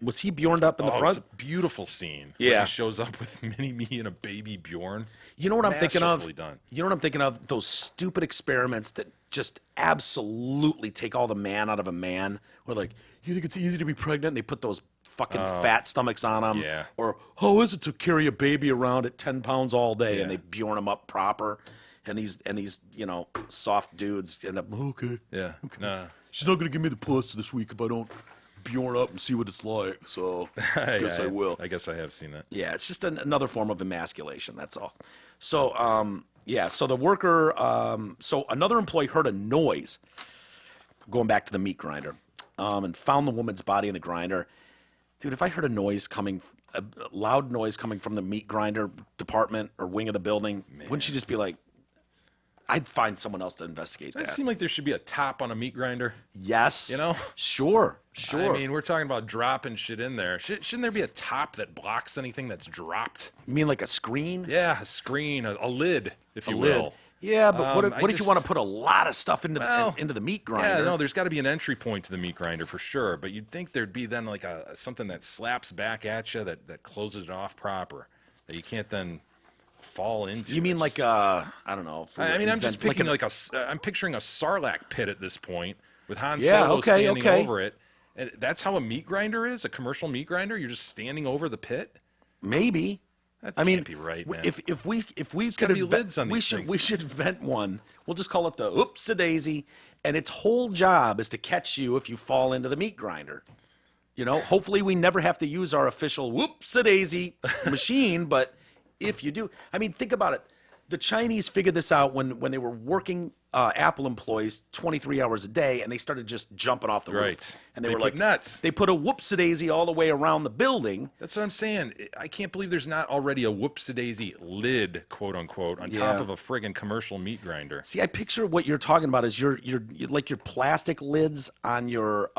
Was he Bjorned up in the Oh, front? it's a beautiful scene. Where Yeah. he shows up with Mini Me and a baby Bjorn. You know what I'm thinking of? Masterfully done. You know what I'm thinking of? Those stupid experiments that just absolutely take all the man out of a man. Where like, you think it's easy to be pregnant? And they put those fucking fat stomachs on them. Yeah. Or how is it to carry a baby around at 10 pounds all day? And Yeah. they Bjorn them up proper. And these soft dudes end up okay. Yeah. Nah. She's not gonna give me the puss this week if I don't Bjorn up and see what it's like. So guess I will. I guess I have seen that. Yeah, it's just another form of emasculation. That's all. So, so the worker, so another employee heard a noise, going back to the meat grinder, and found the woman's body in the grinder. Dude, if I heard a loud noise coming from the meat grinder department or wing of the building, wouldn't you just be like, I'd find someone else to investigate Doesn't it that? seem like there should be a top on a meat grinder? Yes. You know? Sure. I mean, we're talking about dropping shit in there. Shouldn't there be a top that blocks anything that's dropped? You mean like a screen? Yeah, a screen, a lid, if you Lid. will. Yeah, but what I if you want to put a lot of stuff into the meat grinder? Yeah, no, there's got to be an entry point to the meat grinder for sure. But you'd think there'd be then like something that slaps back at you that closes it off proper, that you can't then fall into. You mean It's like just- I don't know. I mean, I'm just picking an- I'm picturing a Sarlacc pit at this point with Han Yeah, Solo okay, standing okay. over it. And that's how a meat grinder is, a commercial meat grinder. You're just standing over the pit. maybe. That I mean, can't be right, man. if we could gotta be invent- lids on we these should things. we should invent one. We'll just call it the Oops-a-daisy, and its whole job is to catch you if you fall into the meat grinder. You know, hopefully we never have to use our official Whoops-a-daisy machine, but if you do, I mean, think about it. The Chinese figured this out when they were working Apple employees 23 hours a day, and they started just jumping off the roof. Right. And they They were put like nets. They put a Whoops-a-daisy all the way around the building. That's what I'm saying. I can't believe there's not already a whoops-a-daisy lid, quote unquote, on top Yeah. of a friggin' commercial meat grinder. See, I picture what you're talking about is your like your plastic lids on your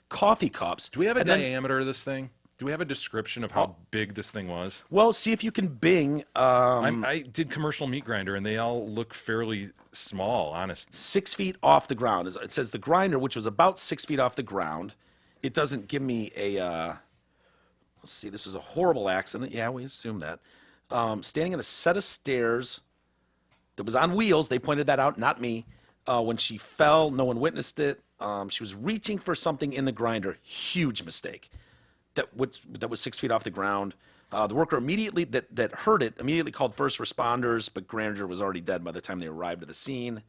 coffee cups. Do we have a And then- diameter of this thing? Do we have a description of how big this thing was? Well, see if you can Bing I did commercial meat grinder, and they all look fairly small, honestly. 6 feet off the ground. It says the grinder, which was about 6 feet off the ground. It doesn't give me a. Let's see. This was a horrible accident. Yeah, we assume that. Standing on a set of stairs that was on wheels. They pointed that out, not me. When she fell, no one witnessed it. She was reaching for something in the grinder. Huge mistake. That was 6 feet off the ground. The worker immediately that heard it immediately called first responders, but Granger was already dead by the time they arrived at the scene.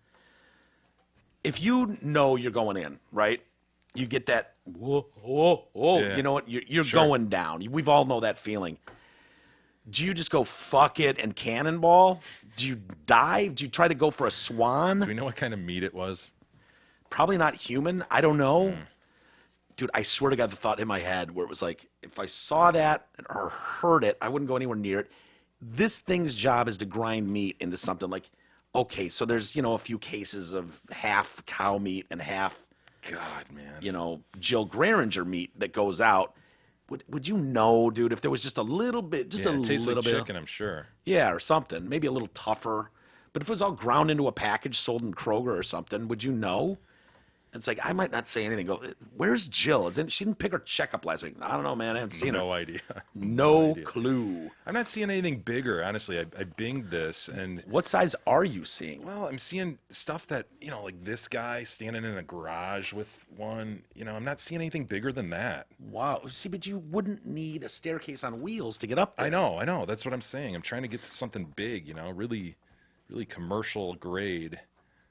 If you know you're going in, right? You get that whoa, whoa, whoa. Yeah. You know what? You're Sure. going down. We've all know that feeling. Do you just go fuck it and cannonball? Do you dive? Do you try to go for a swan? Do we know what kind of meat it was? Probably not human. I don't know. Dude, I swear to God, the thought in my head where it was like, if I saw that or heard it, I wouldn't go anywhere near it. This thing's job is to grind meat into something like, okay, so there's, a few cases of half cow meat and half, God, man. Jill Graringer meat that goes out. Would you know, dude, if there was just a little bit, just Yeah, a it tastes little like bit, chicken, I'm sure. yeah, or something, maybe a little tougher. But if it was all ground into a package sold in Kroger or something, would you know? It's like, I might not say anything. Go, where's Jill? She didn't pick her checkup last week. I don't know, man. I haven't seen her. No idea. No idea. clue. I'm not seeing anything bigger, honestly. I binged this, and What size are you seeing? well, I'm seeing stuff that, like this guy standing in a garage with one. I'm not seeing anything bigger than that. Wow. See, but you wouldn't need a staircase on wheels to get up there. I know. That's what I'm saying. I'm trying to get to something big, really, really commercial grade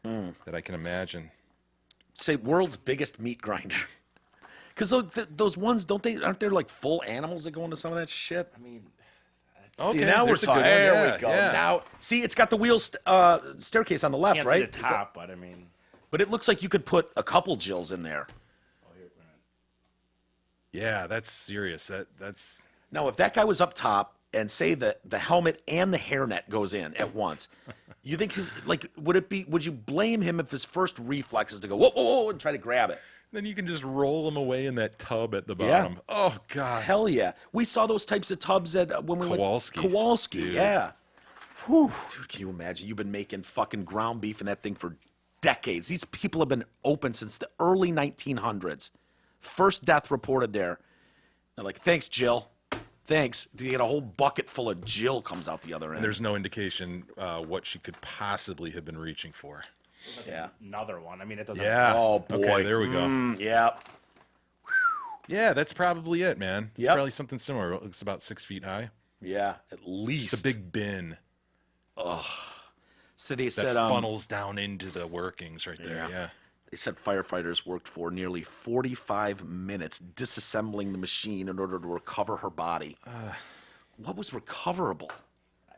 that I can imagine. Say world's biggest meat grinder. Because those ones, aren't there like full animals that go into some of that shit? I mean, Okay, see, now we're there's a good talking. one. There Yeah, we go. yeah. Now, see, it's got the wheels staircase on the left, Can't right? see Is the that- top, but I mean, but it looks like you could put a couple Jills in there. Yeah, that's serious. That's Now, if that guy was up top and say the helmet and the hairnet goes in at once, you think would you blame him if his first reflex is to go, whoa, whoa, whoa, and try to grab it? then you can just roll them away in that tub at the Yeah. bottom. Oh God. Hell yeah. We saw those types of tubs when we Kowalski. went Kowalski, Dude. yeah. Whew. Dude, can you imagine? You've been making fucking ground beef in that thing for decades. These people have been open since the early 1900s. First death reported there. They're like, thanks, Jill. Thanks. You get a whole bucket full of Jill comes out the other end. And there's no indication what she could possibly have been reaching for. yeah. Another one. I mean, it doesn't. Yeah. Oh, boy. Okay, there we go. Yeah. Yeah, that's probably it, man. It's Yep. probably something similar. It looks about 6 feet high. Yeah. At least. It's a big bin So they that said, funnels down into the workings right there. Yeah. They said firefighters worked for nearly 45 minutes disassembling the machine in order to recover her body. What was recoverable?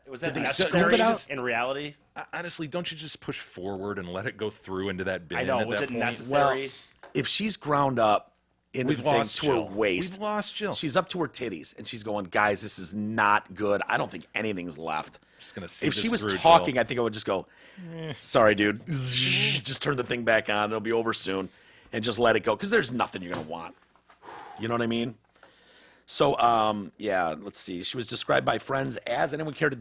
Was that they scoop necessary it out? in reality? Honestly, don't you just push forward and let it go through into that bin I know. at Was that it point? necessary? If she's ground up in the We've thing lost to her Jill. waist, We've lost Jill. she's up to her titties, and she's going, guys, this is not good. I don't think anything's left. Just gonna see If she this was through, talking, Jill. I think I would just go, sorry, dude. Just turn the thing back on. It'll be over soon. And just let it go. Because there's nothing you're going to want. You know what I mean? So, yeah, let's see. She was described by friends as, anyone care to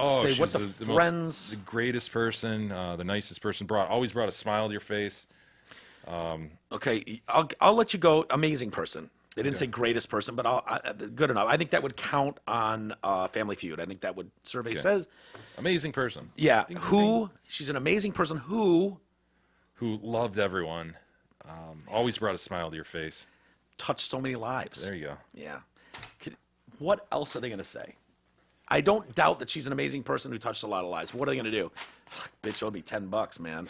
say she's what the most- friends... the greatest person, the nicest person, always brought a smile to your face. Okay, I'll let you go. Amazing person. They didn't say greatest person, but good enough. I think that would count on Family Feud. I think that would survey says. Amazing person. Yeah, Ding, ding, who? She's an amazing person who who loved everyone, always brought a smile to your face. touched so many lives. There you go. Yeah. What else are they going to say? I don't doubt that she's an amazing person who touched a lot of lives. What are they going to do? Bitch, it'll be $10, man.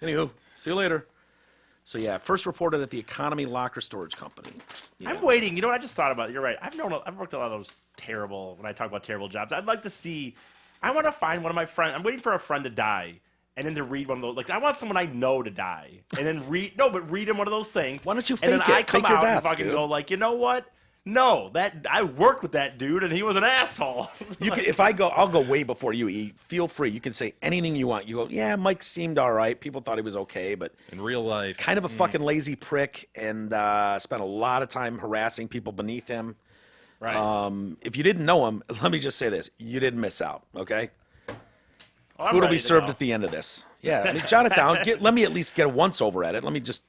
Anywho, see you later. So yeah, first reported at the Economy Locker Storage Company. Yeah. I'm waiting. You know what I just thought about? You're right. I've worked a lot of those terrible. When I talk about terrible jobs, I'd like to see. I want to find one of my friends. I'm waiting for a friend to die, and then to read one of those. Like I want someone I know to die, and then read. No, but read him one of those things. Why don't you And then fake it? I come Fake your out death, and fucking dude. go like, you know what? No, that I worked with that dude, and he was an asshole. You can, if I go, I'll go way before you. E. Feel free. You can say anything you want. You go, yeah, Mike seemed all right. People thought he was okay, but In real life, kind of a fucking lazy prick, and spent a lot of time harassing people beneath him. Right. If you didn't know him, let me just say this: you didn't miss out. Okay. Oh, I'm Food will ready be to served go. at the end of this. Yeah, I mean, jot it down. Let me at least get a once over at it. Let me just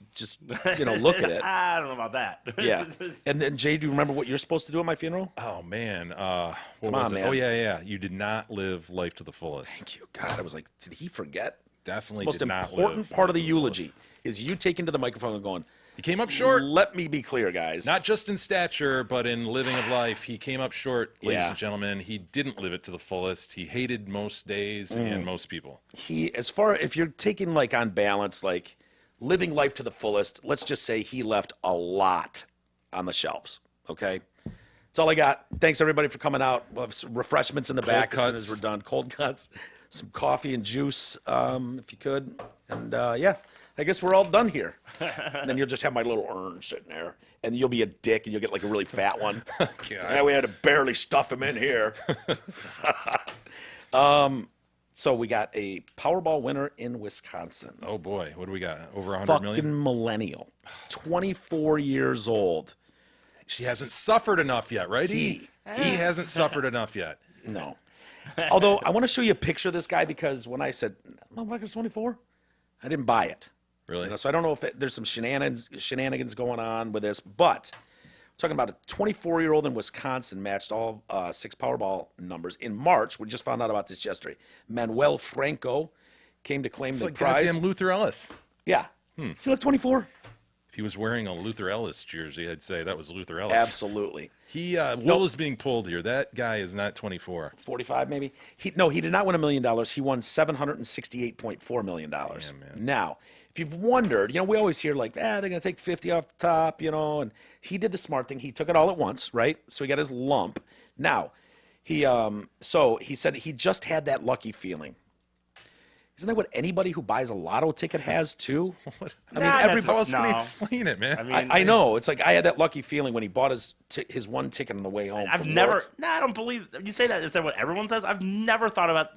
look at it. I don't know about that. Yeah. And then Jay, do you remember what you're supposed to do at my funeral? oh man, what Come was on, it? man. Oh yeah. You did not live life to the fullest. Thank you. God, I was like, did he forget? Definitely The most did not important live part of the life to fullest. eulogy is you taking to the microphone and going, He came up short. let me be clear, guys. Not just in stature, but in living of life. He came up short, ladies Yeah. and gentlemen. He didn't live it to the fullest. He hated most days Mm. and most people. If you're taking like on balance, like living life to the fullest, let's just say he left a lot on the shelves. Okay. That's all I got. Thanks everybody for coming out. We'll have some refreshments in the back as soon as cuts. we're done. Cold cuts, some coffee and juice, if you could. And yeah, I guess we're all done here. And then you'll just have my little urn sitting there, and you'll be a dick, and you'll get like a really fat one. Yeah, we had to barely stuff him in here. So we got a Powerball winner in Wisconsin. Oh boy, what do we got? Over 100 Fucking million? millennial, 24 years old. He hasn't suffered enough yet, right? He hasn't suffered enough yet. No. Although I want to show you a picture of this guy because when I said motherfucker's 24, I didn't buy it. Really? You know, so I don't know if there's some shenanigans going on with this, but we're talking about a 24-year-old in Wisconsin matched all 6 Powerball numbers in March. We just found out about this yesterday. Manuel Franco came to claim It's the like prize. goddamn Luther Ellis. Yeah. Does he look 24? If he was wearing a Luther Ellis jersey, I'd say that was Luther Ellis. Absolutely. He wool is being pulled here. That guy is not 24. 45 maybe. He did not win $1 million. He won $768.4 million. man. Now, if you've wondered, we always hear like, they're going to take 50 off the top, and he did the smart thing. He took it all at once, right? So he got his lump. Now, he said he just had that lucky feeling. Isn't that what anybody who buys a lotto ticket has too? I mean, Nah, every that's- How else can he No. explain it, man? I mean, I know. It's like I had that lucky feeling when he bought his one ticket on the way home. I've from never. work. No, I don't believe you say that. Is that what everyone says? I've never thought about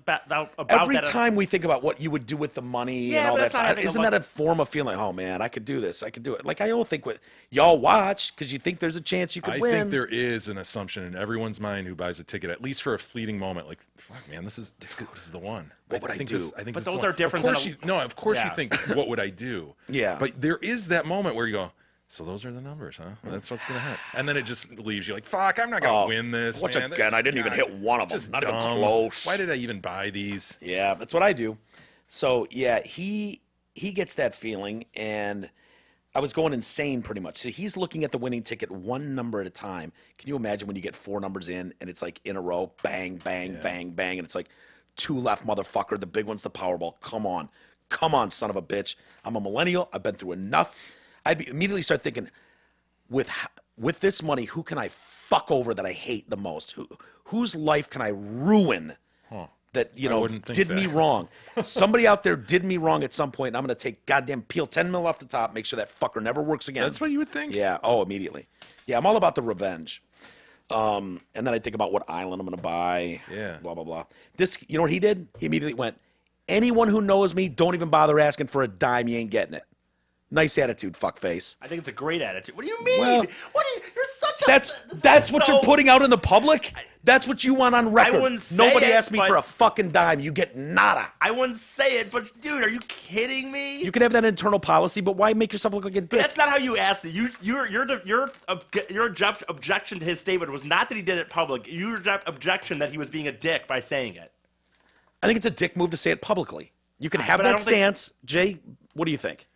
Every that. time we think about what you would do with the money Yeah, and all but that that's not stuff, having a isn't that a form of feeling? Oh man, I could do this. I could do it. Like I don't think what y'all watch because you think there's a chance you could I win. think there is an assumption in everyone's mind who buys a ticket, at least for a fleeting moment, like, fuck, man, this is the one. What would I think do? I think But this is those the are one. different Of course than you, no, of course Yeah. you think, what would I do? Yeah. But there is that moment where you go, So those are the numbers, huh? That's what's gonna happen. And then it just leaves you like, fuck, I'm not gonna win this. Once man. again, I didn't even hit one of them. Just Not dumb. even close. Why did I even buy these? Yeah, that's what I do. So yeah, he gets that feeling, and I was going insane pretty much. So he's looking at the winning ticket one number at a time. Can you imagine when you get 4 numbers in and it's like in a row, bang, bang, bang, bang, and it's like 2 left, motherfucker. The big one's the Powerball. Come on, son of a bitch. I'm a millennial. I've been through enough. Immediately start thinking, with this money, who can I fuck over that I hate the most? Whose life can I ruin? That wouldn't think did me that. wrong. Somebody out there did me wrong at some point, and I'm going to take goddamn peel 10 mil off the top, make sure that fucker never works again. That's what you would think. Yeah. Oh, immediately. Yeah, I'm all about the revenge. And then I think about what island I'm going to buy. Yeah. Blah blah blah. This, you know what he did? He immediately went, anyone who knows me, don't even bother asking for a dime. You ain't getting it. Nice attitude, fuckface. I think it's a great attitude. What do you mean? Well, You're such a. That's what you're putting out in the public. That's what you want on record. wouldn't say Nobody it, asked me but- for a fucking dime. You get nada. I wouldn't say it, but dude, are you kidding me? You can have that internal policy, but why make yourself look like a dick? That's not how you asked it. Your objection to his statement was not that he did it public. Your objection that he was being a dick by saying it. I think it's a dick move to say it publicly. You can have But I that don't think- stance. Jay, what do you think?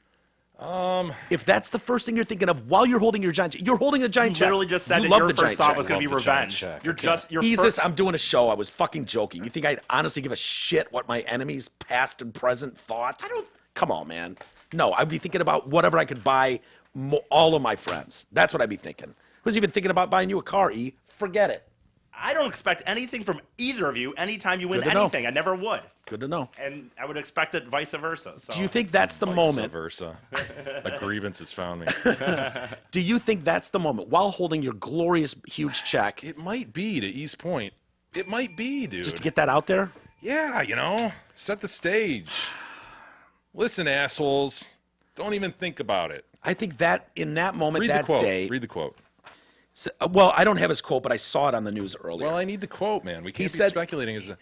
If that's the first thing you're thinking of while you're holding your giant, you're holding a giant You check. literally just said You that love your the first giant thought check. was going to be Love the giant revenge. check. You're Okay. just your Jesus, first. I'm doing a show. I was fucking joking. You think I'd honestly give a shit what my enemies, past and present, thought? I don't- Come on, man. No, I'd be thinking about whatever I could buy all of my friends. That's what I'd be thinking. Who's even thinking about buying you a car, E? Forget it. I don't expect anything from either of you anytime you win Good to know. anything. I never would. Good to know. And I would expect it vice versa. So. Do you think that's the Vice moment? versa. A grievance has found me. Do you think that's the moment while holding your glorious huge check It might be to East Point. It might be, dude. just to get that out there? Yeah, set the stage. Listen, assholes. Don't even think about it. I think that in that moment, Read the that quote. day. Read the quote. Well, I don't have his quote, but I saw it on the news earlier. Well, I need the quote, man. We can't be said- speculating as a.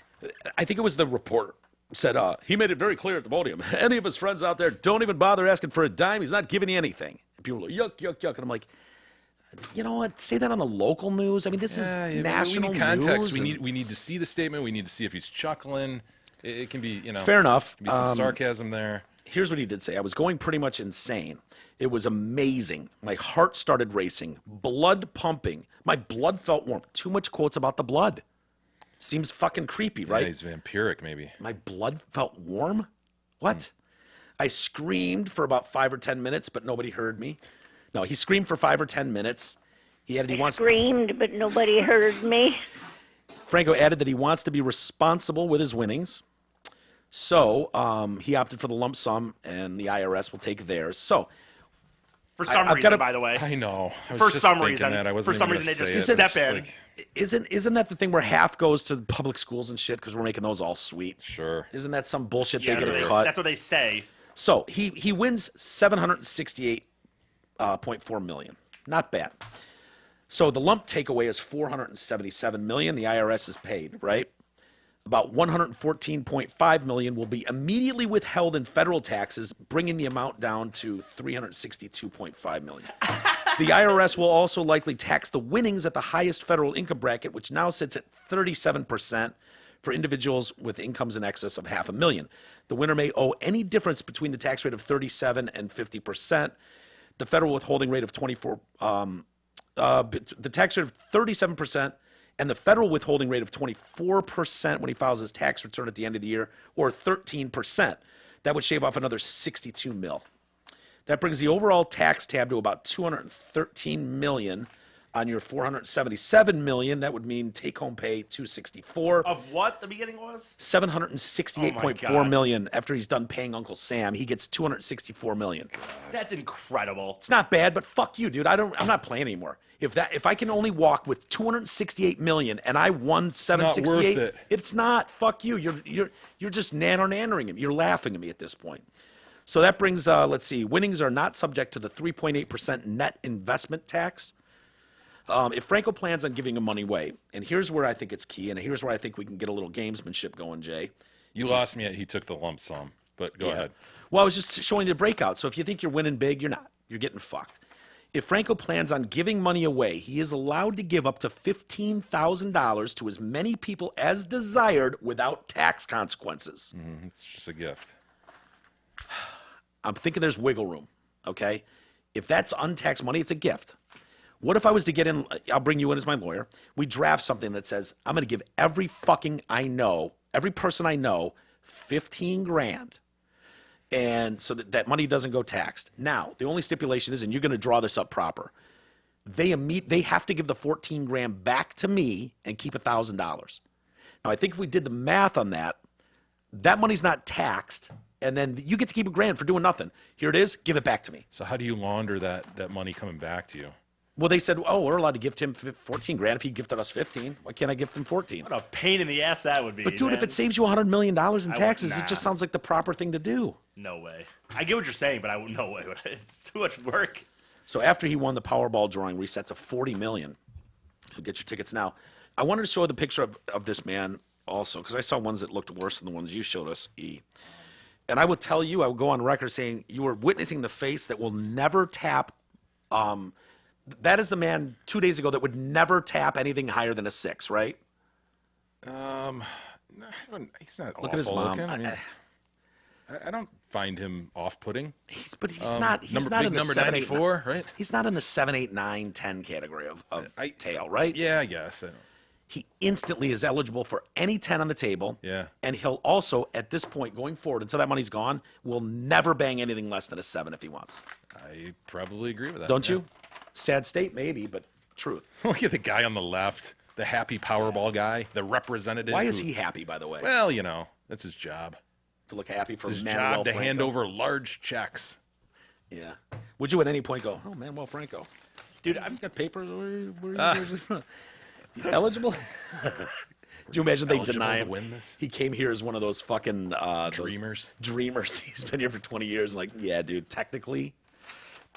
I think it was the reporter said he made it very clear at the podium. Any of his friends out there, don't even bother asking for a dime. He's not giving you anything. And people are like, yuck, yuck, yuck. And I'm like, you know what? Say that on the local news. I mean, this is national we need context. news. We need to see the statement. We need to see if he's chuckling. It can be, Fair enough. Can be some sarcasm there. Here's what he did say. I was going pretty much insane. It was amazing. My heart started racing, blood pumping. My blood felt warm. Too much quotes about the blood. Seems fucking creepy, Yeah, right? he's vampiric, maybe. My blood felt warm? What? I screamed for about 5 or 10 minutes, but nobody heard me. No, he screamed for 5 or 10 minutes. He added he wants Screamed, but nobody heard me. Franco added that he wants to be responsible with his winnings. So he opted for the lump sum, and the IRS will take theirs. So For some I've reason, gotta- by the way. I know. I was For just some thinking reason. that. I wasn't For some even reason, gonna they say just it. step It's in. like, isn't that the thing where half goes to public schools and shit because we're making those all sweet? sure. Isn't that some bullshit Yeah, they get a that's, cut? that's what they say. So he wins $768.4 million. Not bad. So the lump takeaway is $477 million. The IRS is paid, right? About $114.5 million will be immediately withheld in federal taxes, bringing the amount down to $362.5 million. The IRS will also likely tax the winnings at the highest federal income bracket, which now sits at 37% for individuals with incomes in excess of $500,000. The winner may owe any difference between the tax rate of 37 and 50%. The federal withholding rate of 24, the tax rate of 37%, and the federal withholding rate of 24% when he files his tax return at the end of the year, or 13%. That would shave off another 62 mil. That brings the overall tax tab to about 213 million on your 477 million. That would mean take-home pay 264. Of what the beginning was? 768.4 million after he's done paying Uncle Sam. He gets 264 million. That's incredible. It's not bad, but fuck you, dude. I'm not playing anymore. If I can only walk with 268 million and I won 768, worth it. it's not. Fuck you. You're just nannering him. You're laughing at me at this point. So that brings let's see. Winnings are not subject to the 3.8% net investment tax. If Franco plans on giving him money away, and here's where I think it's key, and here's where I think we can get a little gamesmanship going, Jay. You lost me at he took the lump sum, but go ahead. Well, I was just showing you the breakout. So if you think you're winning big, you're not. You're getting fucked. If Franco plans on giving money away, he is allowed to give up to $15,000 to as many people as desired without tax consequences. It's just a gift. I'm thinking there's wiggle room, okay? If that's untaxed money, it's a gift. What if I was to get in, I'll bring you in as my lawyer, we draft something that says, I'm going to give every person I know, 15 grand. And so that money doesn't go taxed. Now, the only stipulation is, and you're going to draw this up proper, they have to give the 14 grand back to me and keep $1,000. Now, I think if we did the math on that, that money's not taxed, and then you get to keep $1,000 for doing nothing. Here it is, give it back to me. So how do you launder that money coming back to you? Well, they said, oh, we're allowed to gift him 14 grand if he gifted us 15. Why can't I gift him 14? What a pain in the ass that would be. But dude, man. if it saves you $100 million in taxes, nah. it just sounds like the proper thing to do. No way. I get what you're saying, but no way. It's too much work. So after he won the Powerball drawing, reset to $40 million. So get your tickets now. I wanted to show the picture of this man also, because I saw ones that looked worse than the ones you showed us, E. And I will tell you, I will go on record saying you were witnessing the face that will never tap. That is the man 2 days ago that would never tap anything higher than a 6, right? He's not Look at his awful mom. looking. I mean, I don't find him off-putting. He's not. He's number, not big in the number 7, 8, 94, right? He's not in the 7, 8, 9, 10 category of tail, right? Yeah, I guess. He instantly is eligible for any 10 on the table. Yeah. And he'll also, at this point, going forward, until that money's gone, will never bang anything less than a 7 if he wants. I probably agree with that. Don't yeah. you? Sad state, maybe, but truth. Look at the guy on the left, the happy Powerball guy, the representative. Why is he happy, by the way? Well, that's his job. To look happy for It's his Manuel job to Franco. hand over large checks. Yeah. Would you at any point go, oh, Manuel Franco? Dude, I've got papers. Where's it from? You eligible? Do you imagine they Eligible deny to him? win this? He came here as one of those fucking Dreamers. Dreamers. He's been here for 20 years. I'm like, yeah, dude, technically,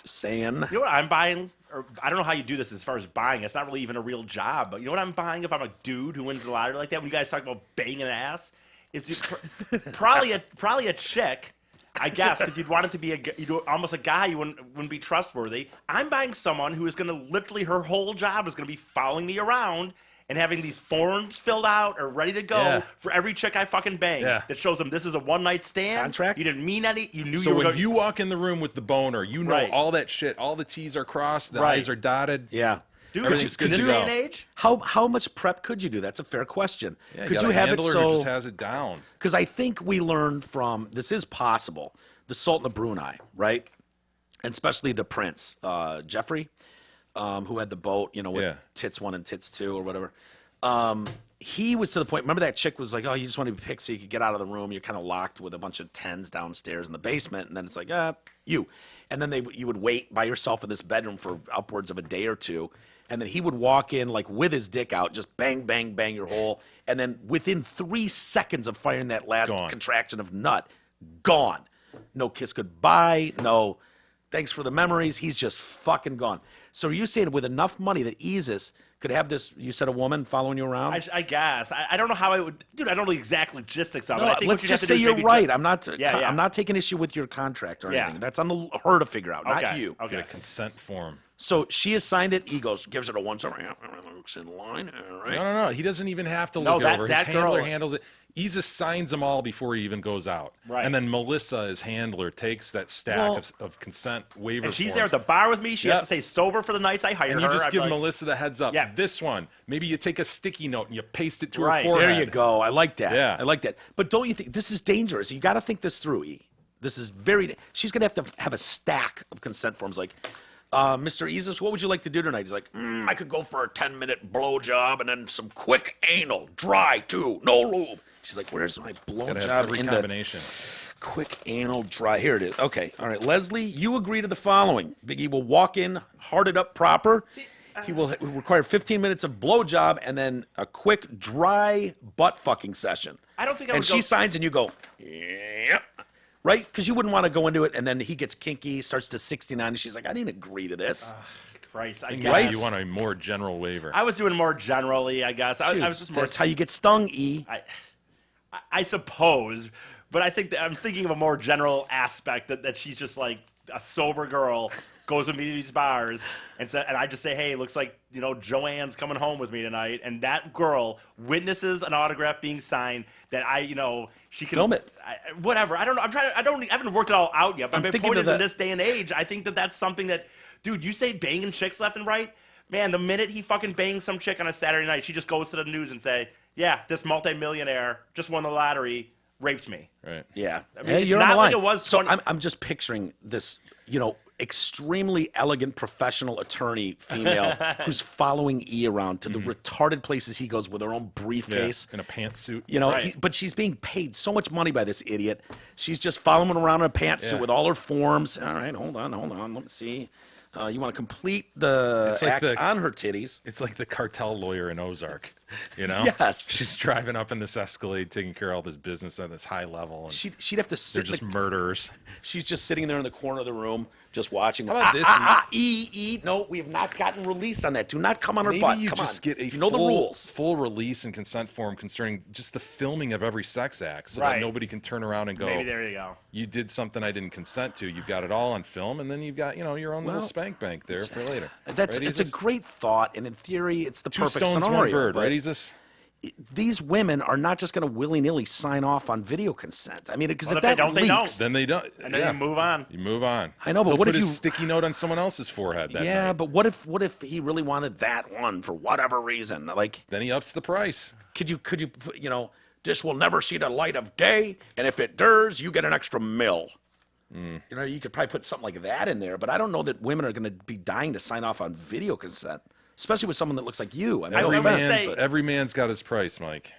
just saying. You know what I'm buying? Or I don't know how you do this as far as buying. It's not really even a real job. But you know what I'm buying if I'm a dude who wins the lottery like that? When you guys talk about banging an ass, is probably a chick, I guess, because you'd want it to be almost a guy. You wouldn't be trustworthy. I'm buying someone who is going to literally, her whole job is going to be following me around and having these forms filled out or ready to go for every chick I fucking bang. Yeah. That shows them this is a one-night stand. Contract? You didn't mean any. You knew So you were when gonna, you walk in the room with the boner, you know Right. all that shit. All the T's are crossed, the Right. I's are dotted. Yeah. Dude, Everything's good in to this day go. and age? How much prep could you do? That's a fair question. Yeah, could got you a have it handler who just so? has it down. Because I think we learned from this is possible. The Sultan of Brunei, right? And especially the Prince, Jeffrey, who had the boat, with Yeah. tits 1 and tits 2 or whatever. He was to the point. Remember that chick was like, "Oh, you just want to be picked so you could get out of the room. You're kind of locked with a bunch of 10s downstairs in the basement." And then it's like, you. And then you would wait by yourself in this bedroom for upwards of a day or two. And then he would walk in like with his dick out, just bang, bang, bang your hole. And then within 3 seconds of firing that last Gone. contraction of nut, gone. No kiss goodbye. No thanks for the memories. He's just fucking gone. So are you saying with enough money that Isis could have this, you said a woman following you around? I guess. I don't know how I would. Dude, I don't know the exact logistics of it. I No, think let's what you'd have just to say do is you're maybe right. I'm not. Yeah, yeah. I'm not taking issue with your contract or Yeah. anything. That's on her to figure out, not Okay. you. Okay. Get a consent form. So she has signed it. He gives it a once over. Looks in line. All right. No. He doesn't even have to No, look it over. His that handler girl- handles it. Isis signs them all before he even goes out. Right. And then Melissa, his handler, takes that stack Well- of consent waiver And she's forms. there at the bar with me. She has Yep. to stay sober for the nights I hire and her. you just I'd give be like, Melissa the heads up. Yeah. This one. Maybe you take a sticky note and you paste it to Right. her forehead. There you go. I like that. Yeah. I like that. But don't you think this is dangerous? You got to think this through, E. This is very. She's gonna have to have a stack of consent forms. Like, Mr. Isis, what would you like to do tonight? He's like, I could go for a 10-minute blowjob and then some quick anal, dry too, no lube. She's like, where's my Gotta have blowjob every in the combination. quick anal dry? Here it is. Okay, all right. Leslie, you agree to the following. Biggie will walk in, hearted up proper. He will require 15 minutes of blowjob and then a quick dry butt fucking session. I don't think I And would she go- signs and you go, yep. Right? Because you wouldn't want to go into it and then he gets kinky, starts to 69, and she's like, I didn't agree to this. Christ, I You guess. Right? You want a more general waiver. I was doing more generally, I guess. I was just more. That's how you get stung, E. I suppose, but I think that I'm thinking of a more general aspect that she's just like a sober girl goes with me to these bars, and I just say, hey, looks like Joanne's coming home with me tonight, and that girl witnesses an autograph being signed that she can Film it. whatever. I don't know. I haven't worked it all out yet. But I'm my thinking point of is, in the- this day and age, I think that that's something that, dude, you say banging chicks left and right. Man, the minute he fucking bangs some chick on a Saturday night, she just goes to the news and say, yeah, this multimillionaire just won the lottery, raped me. Right. Yeah. mean, Hey, it's you're on not the like line. it was so 20 I'm just picturing this, extremely elegant professional attorney female who's following E around to the retarded places he goes with her own Yeah, briefcase. in a pantsuit. Right. But she's being paid so much money by this idiot. She's just following him around in a pantsuit Yeah. with all her forms. All right, hold on. Let me see. You want to complete the It's like act on her titties. It's like the cartel lawyer in Ozark, Yes. She's driving up in this Escalade, taking care of all this business at this high level, and She'd have to they're sit. just like, murderers. she's just sitting there in the corner of the room, just watching. How about this? No, we have not gotten release on that. Do not come on her Maybe butt. you Come just on. get a you know the rules. full release and consent form concerning just the filming of every sex act, so that Right. nobody can turn around and go, Maybe there you go. "You did something I didn't consent to." You've got it all on film, and then you've got your own little Well, spank bank there for later. It's a Isis? great thought, and in theory, it's the Two perfect stones, scenario. one bird, but right, Isis? These women are not just going to willy-nilly sign off on video consent. I mean, because Well, if if they that don't, they leaks, don't. Then they don't. And then you move on. You move on. I know, but He'll what put if his you- sticky note on someone else's forehead that yeah, night? but what if he really wanted that one for whatever reason? Like, Then he ups the price. could you put, this will never see the light of day, and if it does, you get an extra $1 million. You could probably put something like that in there, but I don't know that women are going to be dying to sign off on video consent, especially with someone that looks like you. I mean, Every no man- offense. say- Every man's got his price, Mike.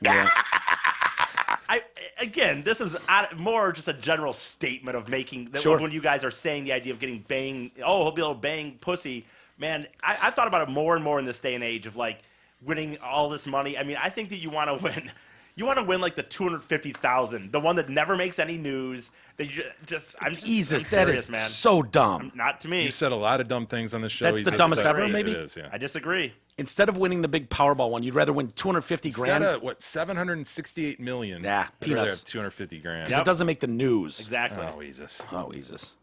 Again, this is more just a general statement of making Sure. when you guys are saying the idea of getting bang. Oh, he'll be able to bang pussy. Man, I've thought about it more and more in this day and age of like winning all this money. I mean, I think that you want to win. You want to win like the 250,000, the one that never makes any news. That you I'm Jesus, I'm that serious, is man. so dumb. Not to me. You said a lot of dumb things on this show. That's the Isis. dumbest ever, It maybe? It is, yeah. I disagree. Instead of winning the big Powerball one, you'd rather win 250 grand. Instead of, what, 768 million? Yeah, I'd rather peanuts. have 250 grand. Because it doesn't make the news. Exactly. Oh, Jesus. Oh, Jesus.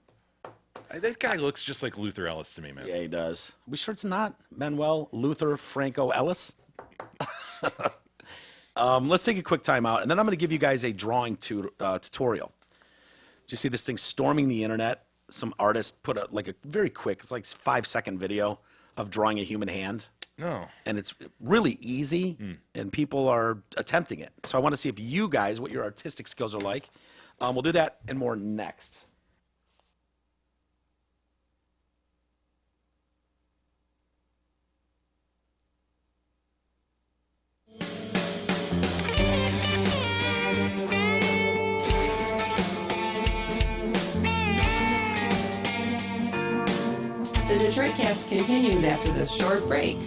That guy looks just like Luther Ellis to me, man. Yeah, he does. We sure it's not Manuel Luther Franco Ellis? Let's take a quick time out, and then I'm going to give you guys a drawing tutorial. Did you see this thing storming the internet? Some artist put a very quick, it's like 5-second video of drawing a human hand. No. And it's really easy, and people are attempting it. So I want to see if you guys, what your artistic skills are like. We'll do that and more next. The Detroit Cast continues after this short break.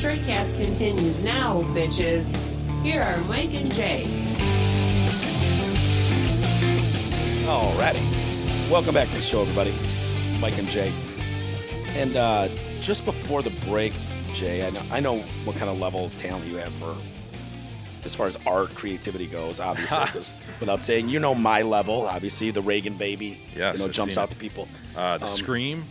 Detroit Cast continues now, bitches. Here are Mike and Jay. Alrighty. Welcome back to the show, everybody. Mike and Jay. And just before the break, Jay, I know what kind of level of talent you have for as far as art, creativity goes, obviously. Because without saying, you know my level, obviously, the Reagan baby, Yes, I've jumps seen out it. to people. The Scream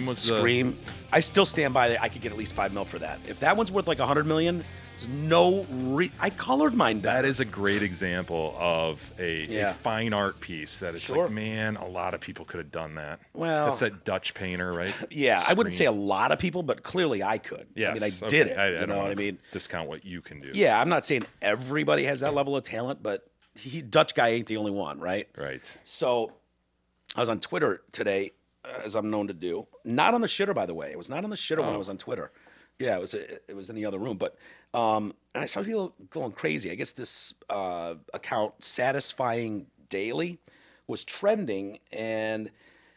was Scream. I still stand by that. I could get at least $5 million for that. If that one's worth like $100 million, there's I colored mine better. That is a great example of a fine art piece that it's Sure. like, man, a lot of people could have done that. Well- That's that Dutch painter, right? Yeah, I wouldn't say Scream. a lot of people, but clearly I could. Yes, I mean, I okay. did it. I you don't know what wanna I mean? Discount what you can do. Yeah, I'm not saying everybody has that level of talent, but Dutch guy ain't the only one, right? Right. So I was on Twitter today, as I'm known to do. Not on the shitter, by the way. It was not on the shitter when I was on Twitter. Yeah, it was in the other room. But and I started going crazy. I guess this account, Satisfying Daily, was trending, and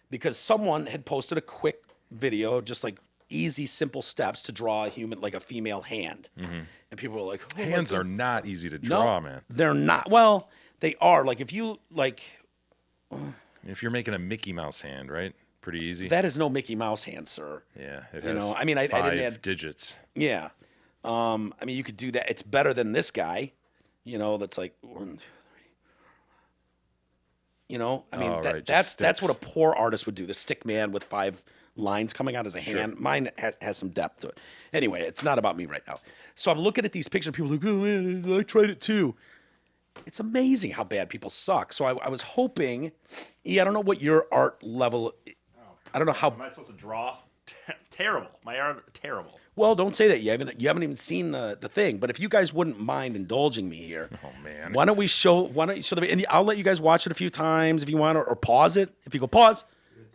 because someone had posted a quick video, just like easy, simple steps to draw a human, like a female hand, and people were like, oh, Hands my are God. not easy to draw, man. They're not. Well, they are. Like if you like. If you're making a Mickey Mouse hand, right? Pretty easy. That is no Mickey Mouse hand, sir. Yeah, it You has know, I mean, I five didn't add- digits. Yeah. I mean, you could do that. It's better than this guy, that's like 1, 2, 3. I mean, Oh, right, that's just what a sticks. poor artist would do. The stick man with 5 lines coming out as a hand. Mine has some depth to it. Anyway, it's not about me right now. So I'm looking at these pictures. People are like, oh, man, I tried it too. It's amazing how bad people suck. So I was hoping, I don't know what your art level. I don't know how. Am I supposed to draw? Terrible. My art, terrible. Well, don't say that. You haven't even seen the thing. But if you guys wouldn't mind indulging me here, Oh, man. why don't you show the? And I'll let you guys watch it a few times if you want, or pause it. If you go pause,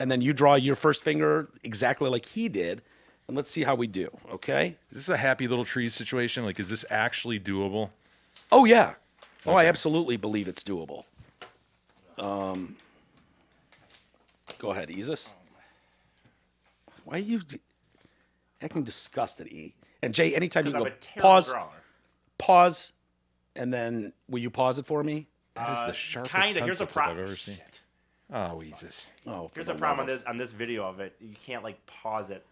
and then you draw your first finger exactly like he did, and let's see how we do. Okay? Is this a happy little trees situation? Like, is this actually doable? Oh yeah. Oh, I absolutely believe it's doable. Go ahead, Isis. Why are you acting disgusted, E? And Jay, anytime you Because can I'm go a terrible pause, drawer. pause, and then will you pause it for me? That is the sharpest Kinda. Here's pencil a tip problem. I've ever seen. Oh, Jesus. Oh, Here's the problem on this video of it. You can't like pause it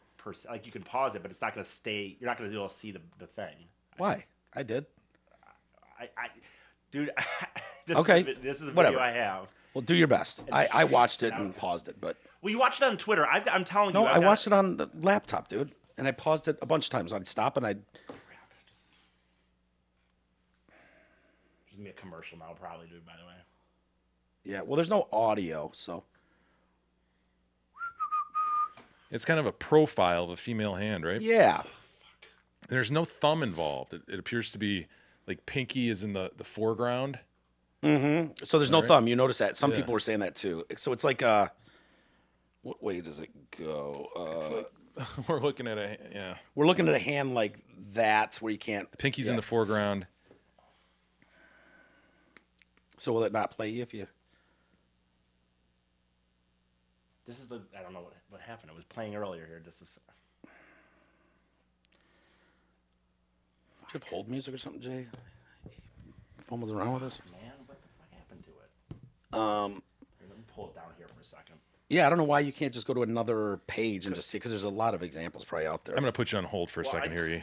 like you can pause it, but it's not going to stay. You're not going to be able to see the thing. Why? I did. Dude. This Okay, This is a whatever. video I have. Well, do your best. I watched it and paused it, but Well, you watched it on Twitter. I'm telling no, you. I watched it on the laptop, dude, and I paused it a bunch of times. I'd stop and I'd. There's gonna be a commercial now, probably, dude. By the way. Yeah, well, there's no audio, so It's kind of a profile of a female hand, right? yeah. There's no thumb involved. It appears to be like pinky is in the foreground. So there's no thumb. You notice that. Some Yeah. people were saying that too. So it's like what way does it go? We're looking at a We're looking at a hand like that where you can't. pinky's yeah. in the foreground. So will it not play you if you? This is I don't know what happened. It was playing earlier here. Just Do you have hold music or something, Jay? Fumbles around with us. man, what the fuck happened to it? Here, let me pull it down here for a second. Yeah, I don't know why you can't just go to another page and just see, because there's a lot of examples probably out there. I'm gonna put you on hold for a second here. You.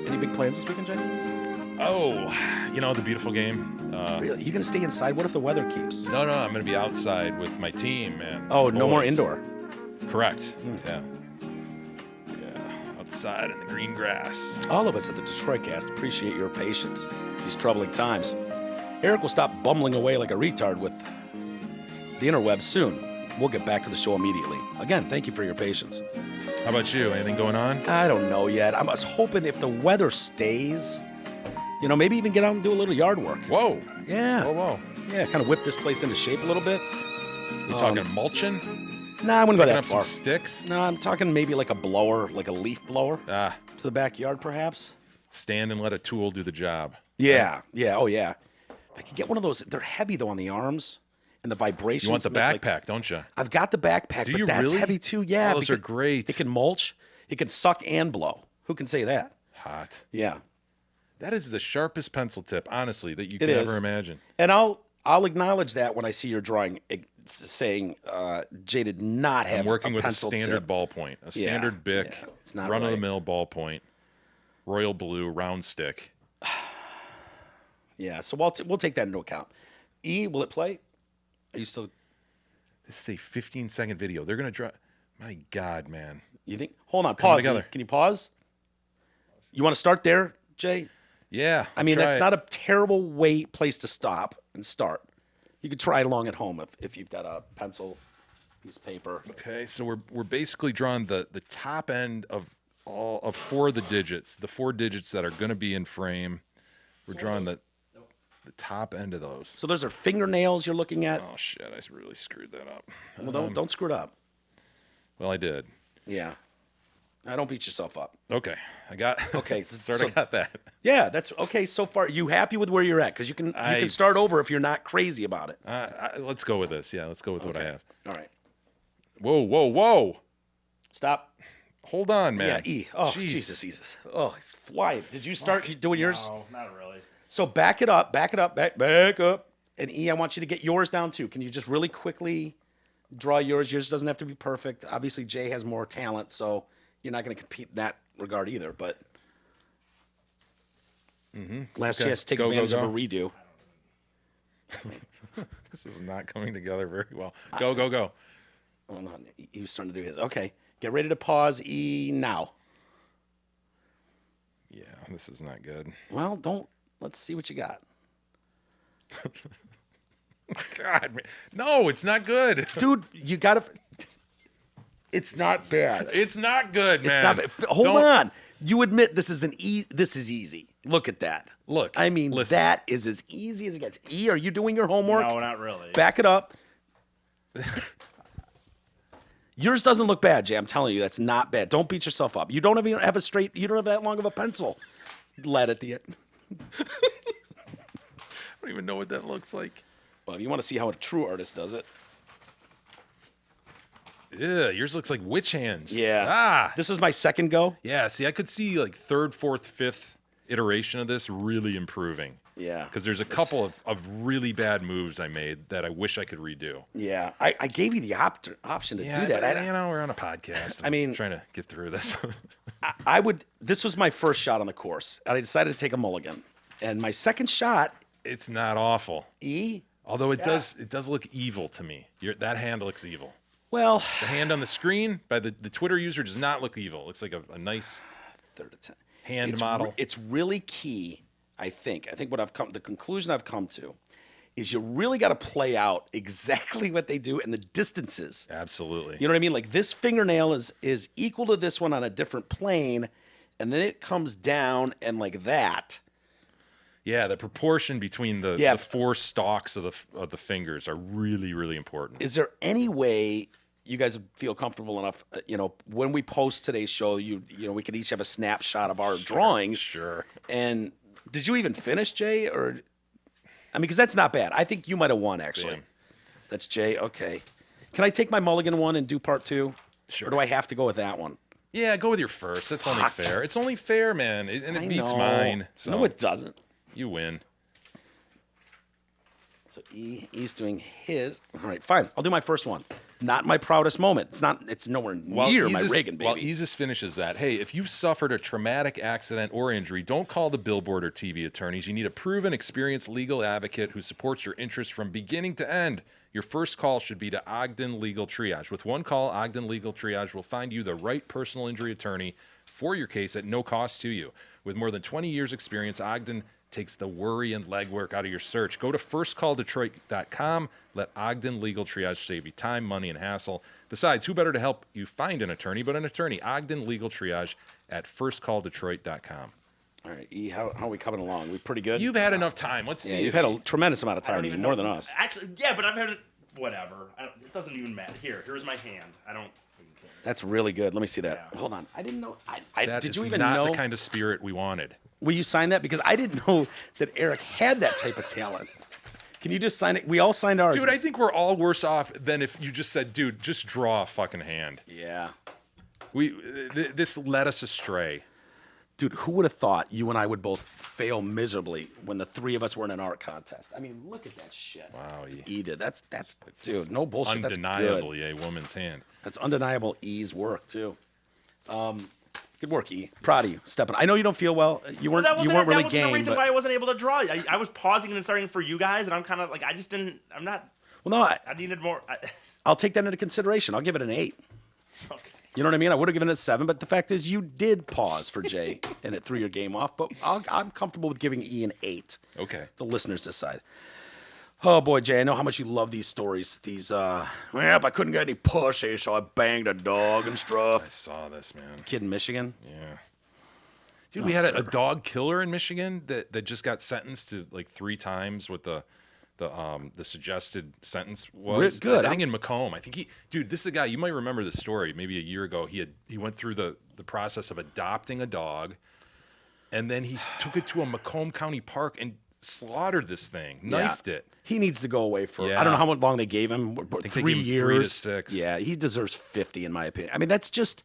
Any big plans this weekend, Jay? Oh, the beautiful game. Really? You gonna stay inside? What if the weather keeps? No, I'm gonna be outside with my team and. Oh, no more boys. indoor. Correct. Yeah. Outside in the green grass. All of us at the Detroit Cast appreciate your patience these troubling times. Eric will stop bumbling away like a retard with the interwebs soon. We'll get back to the show immediately. Again, thank you for your patience. How about you? Anything going on? I don't know yet. I was hoping if the weather stays, maybe even get out and do a little yard work. Whoa. Yeah. Whoa. Yeah, kind of whip this place into shape a little bit. You talking mulching? Nah, I wouldn't go Picking that up far. some sticks? No, I'm talking maybe like a blower, like a leaf blower Ah, to the backyard, perhaps. stand and let a tool do the job. Yeah, yeah, oh yeah. If I could get one of those, they're heavy though on the arms, and the vibrations. You want the make, backpack, like, don't you? I've got the backpack, Do but you that's really? heavy too. Yeah, Oh, those are because great. It can mulch. It can suck and blow. Who can say that? Hot. Yeah. That is the sharpest pencil tip, honestly, that you It could is. ever imagine. And I'll acknowledge that when I see your drawing saying Jay did not have I'm working a with a pencil standard tip. ballpoint, a standard Bic, yeah, it's not run-of-the-mill ballpoint, royal blue, round stick. Yeah, so we'll take that into account. E, will it play? Are you still? This is a 15-second video. They're going to draw. My God, man. You think? Hold on, coming pause. together. Can you pause? You want to start there, Jay? Yeah. I mean, try that's it. not a terrible place to stop and start. You could try it along at home if you've got a pencil, piece of paper. Okay, so we're basically drawing the top end of all of 4 of the digits, the 4 digits that are going to be in frame. We're drawing the top end of those. So those are fingernails you're looking at. Oh shit! I really screwed that up. Well, don't screw it up. Well, I did. Yeah. I don't beat yourself up. Okay, I got. Okay, sort so- of got that. Yeah, that's okay so far. You happy with where you're at? Because you can start over if you're not crazy about it. Let's go with this. Yeah, let's go with what I have. All right. Whoa, whoa, whoa! Stop. Hold on, man. Yeah, E. Oh, Jeez. Jesus. Oh, he's flying. Did you start doing yours? No, not really. So back up, back up. And E, I want you to get yours down too. Can you just really quickly draw yours? Yours doesn't have to be perfect. Obviously, Jay has more talent, so you're not going to compete in that regard either. But last Okay. chance to take Go, go, advantage of a go. redo. This is not coming together very well. Go, go, go. Oh, no, he was starting to do his. Okay, get ready to pause. E now. Yeah, this is not good. Well, don't. Let's see what you got. God, man. No, it's not good. Dude, you gotta. It's not bad. It's not good, man. It's not bad. Hold Don't- on. You admit this is this is easy. Look at that. Look, I mean, listen. that is as easy as it gets. E, are you doing your homework? No, not really. Back it up. Yours doesn't look bad, Jay. I'm telling you, that's not bad. Don't beat yourself up. You don't even have a straight. You don't have that long of a pencil. Lead at the end. I don't even know what that looks like. Well, if you want to see how a true artist does it. Yeah, yours looks like witch hands. Yeah. Ah. This is my second go. Yeah. See, I could see like 3rd, 4th, 5th iteration of this really improving. Yeah. Because there's a couple of really bad moves I made that I wish I could redo. Yeah. I gave you the option to do that. but, you know, we're on a podcast. I mean- I'm trying to get through this. I would. This was my first shot on the course, and I decided to take a mulligan. And my second shot, It's not awful. E. Although it does look evil to me. That hand looks evil. Well, The hand on the screen by the Twitter user does not look evil. It looks like a nice third attempt. hand It's model. It's really key. I think the conclusion I've come to is you really got to play out exactly what they do and the distances. Absolutely. You know what I mean? Like this fingernail is equal to this one on a different plane, and then it comes down and like that. Yeah, the proportion between the 4 stalks of the fingers are really, really important. Is there any way you guys would feel comfortable enough? When we post today's show, we could each have a snapshot of our drawings. Sure. And did you even finish, Jay? Or I mean, because that's not bad. I think you might have won actually. Damn. That's Jay. Okay. Can I take my mulligan one and do part 2? Sure. Or do I have to go with that one? Yeah, go with your first. That's only fair. It's only fair, man. And it I beats know. mine. So No, it doesn't. you win. So E's doing his. All right, fine. I'll do my first one. Not my proudest moment. It's nowhere near my Reagan, baby. While Isis finishes that, hey, if you've suffered a traumatic accident or injury, don't call the billboard or TV attorneys. You need a proven, experienced legal advocate who supports your interests from beginning to end. Your first call should be to Ogden Legal Triage. With one call, Ogden Legal Triage will find you the right personal injury attorney for your case at no cost to you. With more than 20 years' experience, Ogden takes the worry and legwork out of your search. Go to firstcalldetroit.com. Let Ogden Legal Triage save you time, money, and hassle. Besides, who better to help you find an attorney but an attorney? Ogden Legal Triage at firstcalldetroit.com. All right, E, how are we coming along? We pretty good? You've had enough time. Let's see. Yeah, you've had a tremendous amount of I don't time, even more know. than us. Actually, yeah, but I've had it. Whatever. It doesn't even matter. Here's my hand. I don't fucking care. That's really good. Let me see that. Yeah. Hold on. I didn't know. That did is you even not know? the kind of spirit we wanted. Will you sign that? Because I didn't know that Eric had that type of talent. Can you just sign it? We all signed ours. Dude, I think we're all worse off than if you just said, dude, just draw a fucking hand. Yeah. This led us astray. Dude, who would have thought you and I would both fail miserably when the three of us were in an art contest? I mean, look at that shit. Wow. E did. That's dude, no bullshit. That's good. Undeniably a woman's hand. That's undeniable E's work too. Good work, E. Proud of you, stepping. I know you don't feel well. You weren't really That was game. the reason But, why I wasn't able to draw. I was pausing and starting for you guys, and I'm kind of like, I just didn't. I'm not. well, no, I needed more. I'll take that into consideration. I'll give it an 8. Okay. You know what I mean? I would have given it a 7, but the fact is, you did pause for Jay and it threw your game off. But I'm comfortable with giving E an 8. Okay. The listeners decide. Oh boy, Jay, I know how much you love these stories. These, I couldn't get any pussy, so I banged a dog and I stuff. saw this, man. Kid in Michigan. Yeah. Dude, we had a dog killer in Michigan that just got sentenced to like 3 times what the suggested sentence was. Good. I think in Macomb. I think this is a guy, you might remember this story, maybe a year ago. He went through the process of adopting a dog, and then he took it to a Macomb County park and slaughtered this thing, knifed it. He needs to go away for, Yeah. I don't know how long they gave him. I think 3 they gave him years. 3 to 6. Yeah, he deserves 50 in my opinion. I mean, that's just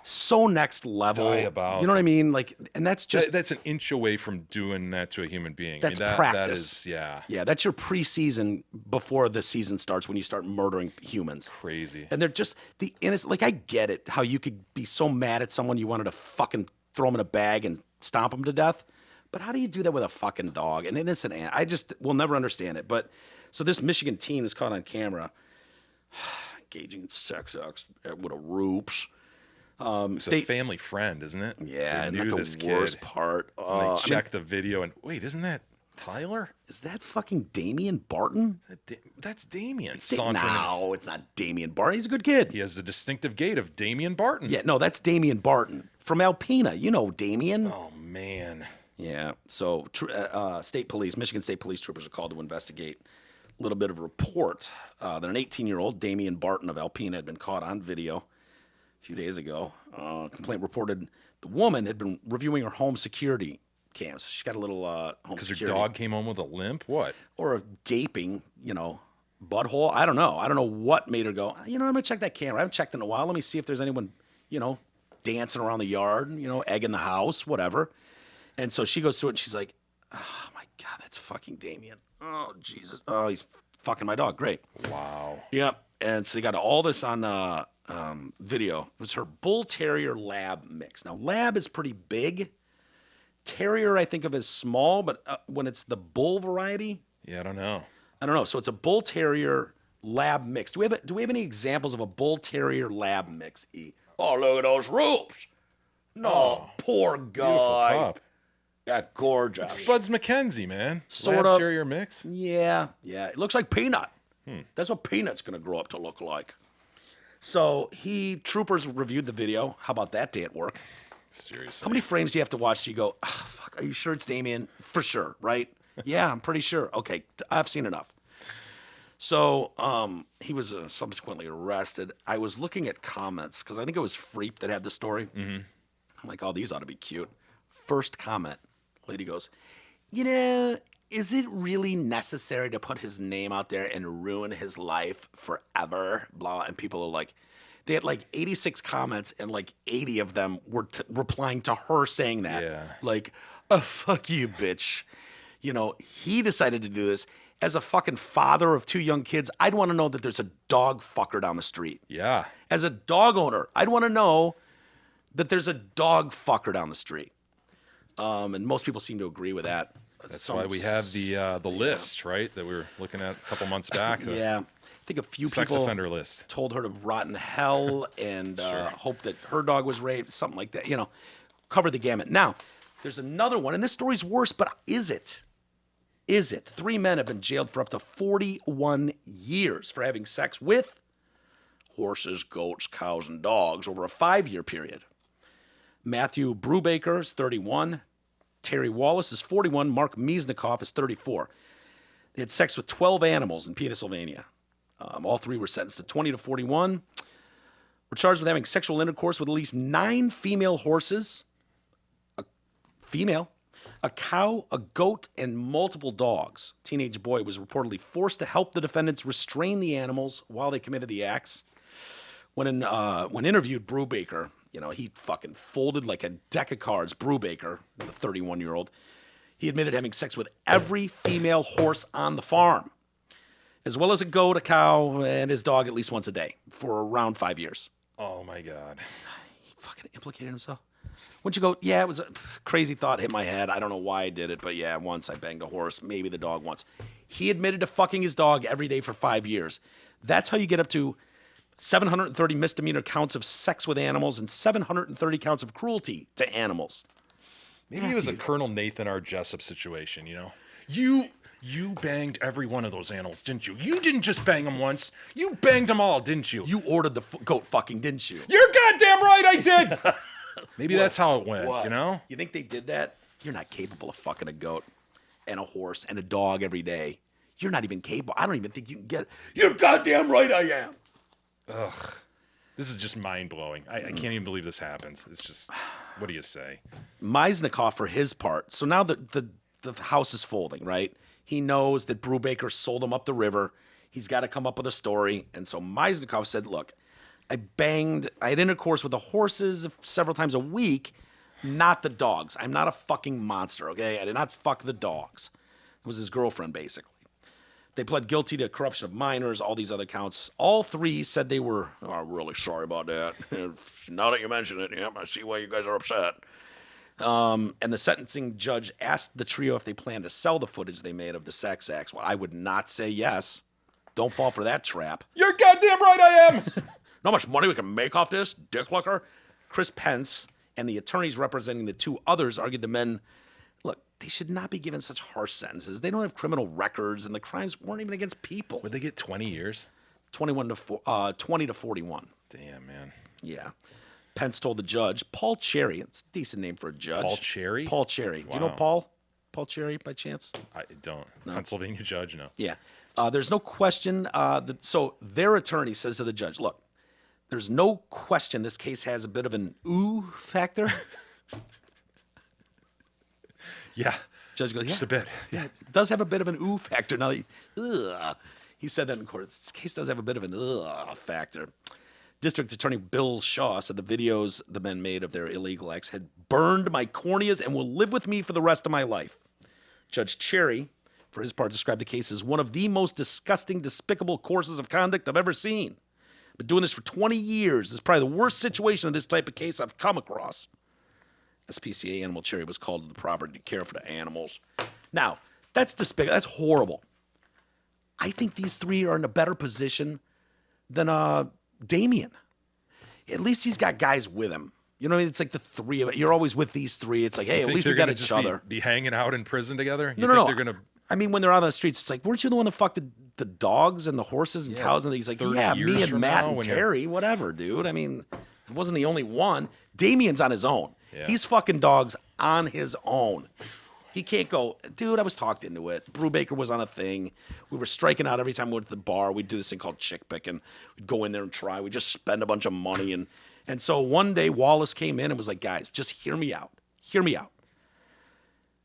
so next level. Diabolical. You know what I mean? Like, and that's just, That's an inch away from doing that to a human being. that's I mean, practice. That is, yeah, Yeah, that's your preseason before the season starts when you start murdering humans. crazy. And they're just the innocent. Like, I get it, how you could be so mad at someone you wanted to fucking throw them in a bag and stomp them to death. But how do you do that with a fucking dog, an innocent ant? I just will never understand it. But so this Michigan teen is caught on camera engaging in sex acts with a Roops. It's a family friend, isn't it? Yeah, They and knew that's this the worst kid. part. And I mean, they check the video and wait, isn't that Tyler? is that fucking Damian Barton? That's Damien. No, it's not Damian Barton. He's a good kid. He has the distinctive gait of Damien Barton. Yeah, no, that's Damian Barton from Alpena. You know Damian. Oh man. Yeah. So, state police, Michigan State Police troopers are called to investigate a little bit of a report that an 18-year-old Damian Barton of Alpena had been caught on video a few days ago. Complaint reported the woman had been reviewing her home security cams. She's got a little home Because her security. dog came home with a limp. What? Or a gaping, butthole. I don't know. I don't know what made her go, I'm going to check that camera. I haven't checked in a while. Let me see if there's anyone, dancing around the yard, egging the house, whatever. And so she goes through it and she's like, oh my God, that's fucking Damien. Oh, Jesus. Oh, he's fucking my dog. Great. Wow. Yep. And so they got all this on video. It was her Bull Terrier Lab mix. Now, Lab is pretty big. Terrier, I think of as small, but when it's the Bull variety, Yeah, I don't know. I don't know. So it's a Bull Terrier Lab mix. Do we have any examples of a Bull Terrier Lab mix? E. Oh, look at those Roops. No, poor Beautiful guy. pup. Yeah, gorgeous. Spuds McKenzie, man. Sort Lab of. Terrier mix. Yeah. It looks like Peanut. That's what Peanut's going to grow up to look like. So troopers reviewed the video. How about that day at work? Seriously. How many frames do you have to watch till you go, fuck, are you sure it's Damien? For sure, right? Yeah, I'm pretty sure. Okay, I've seen enough. So he was subsequently arrested. I was looking at comments because I think it was Freep that had the story. Mm-hmm. I'm like, oh, these ought to be cute. First comment, lady goes, is it really necessary to put his name out there and ruin his life forever? Blah. And people are like, they had like 86 comments and like 80 of them were replying to her saying that. Yeah. Like, oh, fuck you, bitch. He decided to do this. As a fucking father of 2 young kids, I'd want to know that there's a dog fucker down the street. Yeah. As a dog owner, I'd want to know that there's a dog fucker down the street. And most people seem to agree with that. That's why we have the list, right? That we were looking at a couple months back. the Yeah. I think a few Sex people offender list. told her to rot in hell and hope that her dog was raped, something like that. Covered the gamut. Now, there's another one, and this story's worse, but is it? Is it? 3 men have been jailed for up to 41 years for having sex with horses, goats, cows, and dogs over a 5-year period. Matthew Brubaker is 31. Terry Wallace is 41. Mark Miesnikoff is 34. They had sex with 12 animals in Pennsylvania. All 3 were sentenced to 20 to 41. Were charged with having sexual intercourse with at least 9 female horses, A cow, a goat, and multiple dogs. Teenage boy was reportedly forced to help the defendants restrain the animals while they committed the acts. When interviewed, Brubaker, he fucking folded like a deck of cards. Brubaker, the 31-year-old, he admitted having sex with every female horse on the farm, as well as a goat, a cow, and his dog at least once a day for around 5 years. Oh my God. He fucking implicated himself. Once you go, yeah, it was a crazy thought hit my head. I don't know why I did it, but yeah, once I banged a horse, maybe the dog once. He admitted to fucking his dog every day for 5 years. That's how you get up to 730 misdemeanor counts of sex with animals and 730 counts of cruelty to animals. Maybe it was a Colonel Nathan R. Jessup situation, You banged every one of those animals, didn't you? You didn't just bang them once. You banged them all, didn't you? You ordered the goat fucking, didn't you? You're goddamn right I did! Maybe that's how it went, What? You think they did that? You're not capable of fucking a goat and a horse and a dog every day. You're not even capable. I don't even think you can get it. You're goddamn right I am. Ugh. This is just mind-blowing. I can't even believe this happens. It's just, what do you say? Meisnikoff, for his part, so now the house is folding, right? He knows that Brubaker sold him up the river. He's got to come up with a story. And so Meisnikoff said, look, I had intercourse with the horses several times a week, not the dogs. I'm not a fucking monster, okay? I did not fuck the dogs. It was his girlfriend, basically. They pled guilty to corruption of minors, all these other counts. All three said they were, I'm really sorry about that. Now that you mention it, I see why you guys are upset. And the sentencing judge asked the trio if they planned to sell the footage they made of the sex acts. Well, I would not say yes. Don't fall for that trap. You're goddamn right I am! Know how much money we can make off this, dick looker? Chris Pence and the attorneys representing the two others argued the men, look, they should not be given such harsh sentences. They don't have criminal records, and the crimes weren't even against people. Would they get 20 years? 20 to 41. Damn, man. Yeah. Pence told the judge, Paul Cherry, it's a decent name for a judge. Paul Cherry? Paul Cherry. Do you know Wow. Paul? Paul Cherry, by chance? I don't. Pennsylvania judge, no. Yeah. There's no question. So their attorney says to the judge, look, there's no question this case has a bit of an ooh factor. Yeah. Judge goes, Just a bit. Yeah, it does have a bit of an ooh factor. Now, he said that in court. This case does have a bit of an factor. District Attorney Bill Shaw said the videos the men made of their illegal acts had burned my corneas and will live with me for the rest of my life. Judge Cherry, for his part, described the case as one of the most disgusting, despicable courses of conduct I've ever seen. I've been doing this for 20 years. This is probably the worst situation of this type of case I've come across. SPCA Animal Cherry was called to the property to care for the animals. Now, that's despicable. That's horrible. I think these three are in a better position than Damien. At least he's got guys with him. You know what I mean? It's like the three of it. You're always with these three. It's like, hey, at least we got each other. Be hanging out in prison together? You No. think they're gonna... I mean, when they're out on the streets, it's like, weren't you the one that fucked the dogs and the horses and cows? And he's like, 30 yeah, years me and from Matt now and when you're- Terry, whatever, dude. I mean, it wasn't the only one. Damien's on his own. Yeah. He's fucking dogs on his own. He can't go, dude, I was talked into it. Brubaker was on a thing. We were striking out every time we went to the bar. We'd do this thing called chick picking. We'd go in there and try. We'd just spend a bunch of money. And so one day Wallace came in and was like, guys, just hear me out. Hear me out.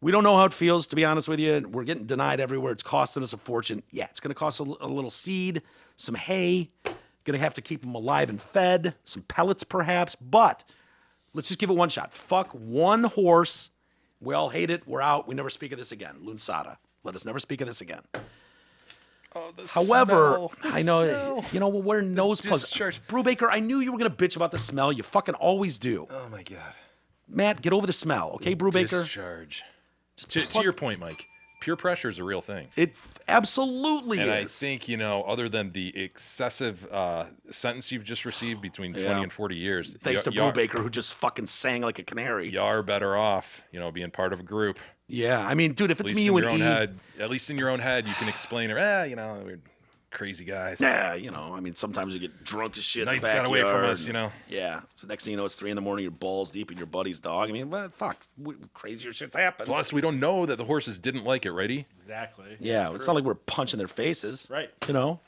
We don't know how it feels, to be honest with you. We're getting denied everywhere. It's costing us a fortune. Yeah, it's going to cost a little seed, some hay. Going to have to keep them alive and fed, some pellets perhaps. But let's just give it one shot. Fuck one horse. We all hate it. We're out. We never speak of this again. Lunsada. Let us never speak of this again. Oh, the However, smell, the I know, smell. you know, we'll wear nose plugs. discharge. Brubaker, I knew you were going to bitch about the smell. You fucking always do. Oh, my God. Matt, get over the smell, okay, Brubaker? Discharge. To your point, Mike, peer pressure is a real thing. It absolutely And is. I think, other than the excessive sentence you've just received between 20 and 40 years, Thanks to y'all- Brubaker, who just fucking sang like a canary. you are better off, being part of a group. Yeah, I mean, dude, if At it's least me, in you and your own E, head. At least in your own head, you can explain it. We're crazy guys. yeah, I mean, sometimes you get drunk as shit. Night's in the got away from backyard us, and- Yeah. So next thing you know, it's 3 a.m, you're balls deep in your buddy's dog. I mean, well, fuck, crazier shit's happened. Plus, we don't know that the horses didn't like it, righty? Exactly. Yeah, it's not like we're punching their faces. Right. I mean,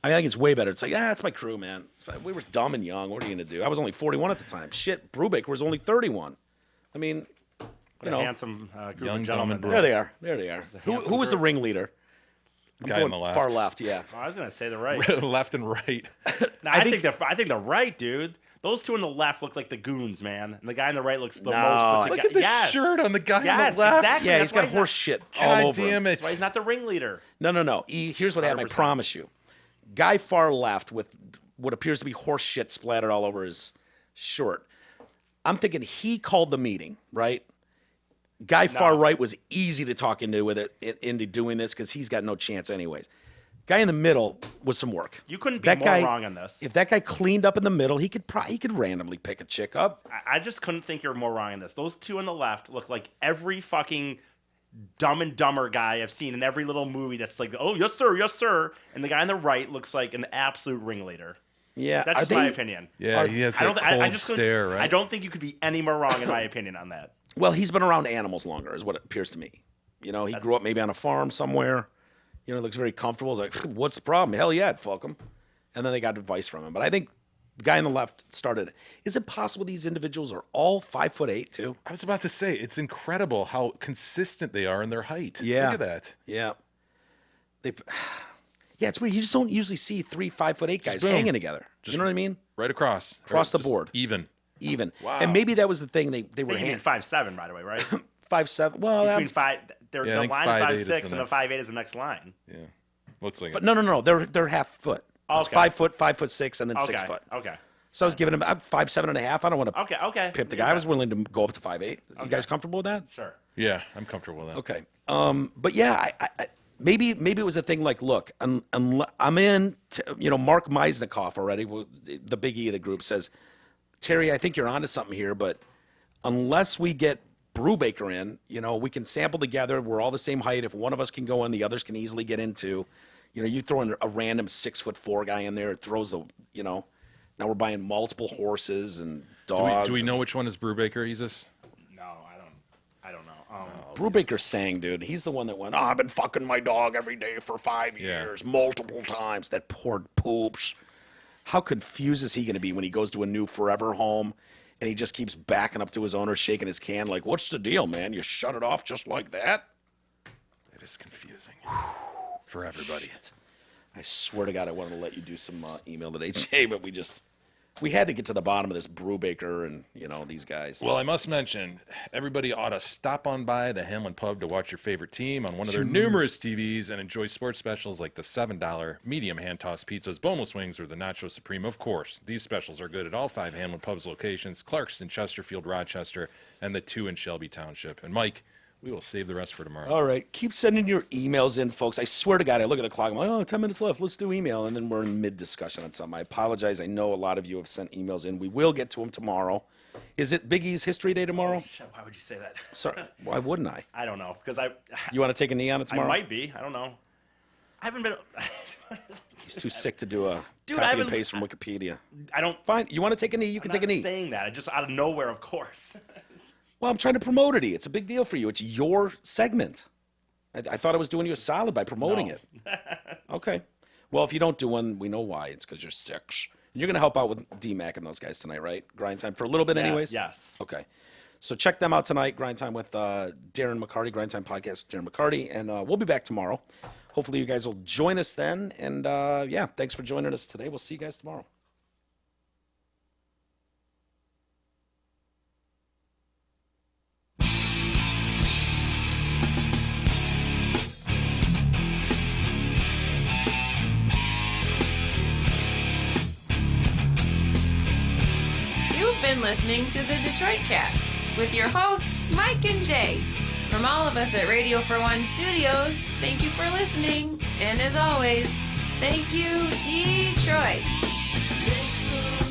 I think it's way better. It's like, it's my crew, man. We were dumb and young. What are you going to do? I was only 41 at the time. Shit, Brubaker was only 31. I mean, What a handsome group young, of dumb, gentlemen. and There they are. There they are. Who handsome was the group. ringleader? I'm Guy on going the left. Far left, yeah. Oh, I was gonna say the right. Left and right. No, I think they're right, dude. Those two on the left look like the goons, man, and the guy on the right looks the No. most. Look at the yes. shirt on the guy on Yes, the left. exactly. Yeah, That's he's why got horse shit all God over him. damn it. That's why he's not the ringleader. No. Here's what happened. I 100%. promise you. Guy far left with what appears to be horse shit splattered all over his shirt. I'm thinking he called the meeting, right? Guy far right was easy to talk into doing this because he's got no chance anyways. Guy in the middle was some work. You couldn't be more wrong on this. If that guy cleaned up in the middle, he could randomly pick a chick up. I just couldn't think you're more wrong on this. Those two on the left look like every fucking Dumb and Dumber guy I've seen in every little movie that's like, oh, yes, sir, yes, sir. And the guy on the right looks like an absolute ringleader. Yeah, That's just my opinion. Yeah, he has that cold couldn't- stare, right? I don't think you could be any more wrong in my opinion on that. Well, he's been around animals longer, is what it appears to me. You know, he grew up maybe on a farm somewhere. You know, looks very comfortable. He's like, what's the problem? Hell yeah, I'd fuck him. And then they got advice from him. But I think the guy on the left started. Is it possible these individuals are all 5'8" too? I was about to say, it's incredible how consistent they are in their height. Yeah. Look at that. Yeah. Yeah, it's weird. You just don't usually see 3 5'8" guys boom. hanging together. You know what I mean? Right across. Across the Just board. Even. Even. Wow. And maybe that was the thing they were You mean 5'7", by the way, right? 5'7". Well, Between that's- five, Yeah, I the think line 5'8" is is 5'6", the and the next. 5'8" is the next line. Yeah. Looks like But no. They're half foot. It's Okay. 5 foot, 5'6", and then Okay. 6 foot. Okay. So I was giving him 5'7.5". I don't want to Okay. pimp the guy. I was willing to go up to 5'8". You guys comfortable with that? Sure. Yeah, I'm comfortable with that. Okay. But yeah, I maybe it was a thing like, look, I'm in. Mark Meisnikoff already, the big E of the group, says, Terry, I think you're onto something here, but unless we get Brubaker in, we can sample together. We're all the same height. If one of us can go in, the others can easily get into. You throw in a random 6'4" guy in there, it throws now we're buying multiple horses and dogs. Do we know which one is Brubaker, Jesus? No, I don't know. Brubaker sang, dude. He's the one that went, I've been fucking my dog every day for 5 Yeah. years, multiple times. That poor poops. How confused is he going to be when he goes to a new forever home and he just keeps backing up to his owner, shaking his can like, what's the deal, man? You shut it off just like that? It is confusing for everybody. I swear to God, I wanted to let you do some email today, Jay, but we had to get to the bottom of this Brubaker and, these guys. Well, I must mention, everybody ought to stop on by the Hamlin Pub to watch your favorite team on one of their numerous TVs and enjoy sports specials like the $7 medium hand-tossed pizzas, boneless wings, or the Nacho Supreme. Of course, these specials are good at all 5 Hamlin Pub's locations, Clarkston, Chesterfield, Rochester, and the 2 in Shelby Township. And Mike, we will save the rest for tomorrow. All right. Keep sending your emails in, folks. I swear to God, I look at the clock. I'm like, 10 minutes left. Let's do email. And then we're in mid-discussion on something. I apologize. I know a lot of you have sent emails in. We will get to them tomorrow. Is it Big E's History Day tomorrow? Shit, why would you say that? Sorry. Why wouldn't I? I don't know because You want to take a knee on it I tomorrow? might be. I don't know. I haven't been. He's too sick to do a Dude, I copy and haven't- paste from Wikipedia. I don't. Fine. You want to take a knee? You can I'm take a not knee. saying that. I just out of nowhere, of course. Well, I'm trying to promote it. It's a big deal for you. It's your segment. I thought I was doing you a solid by promoting it. Okay. Well, if you don't do one, we know why. It's because you're sick. And you're going to help out with D-Mac and those guys tonight, right? Grind Time for a little bit anyways? Yes. Okay. So check them out tonight. Grind Time with Darren McCarty, Grind Time Podcast with Darren McCarty. And we'll be back tomorrow. Hopefully you guys will join us then. And, yeah, thanks for joining us today. We'll see you guys tomorrow. You've been listening to the Detroit Cast with your hosts, Mike and Jay. From all of us at Radio for One Studios, thank you for listening. And as always, thank you, Detroit. Listen.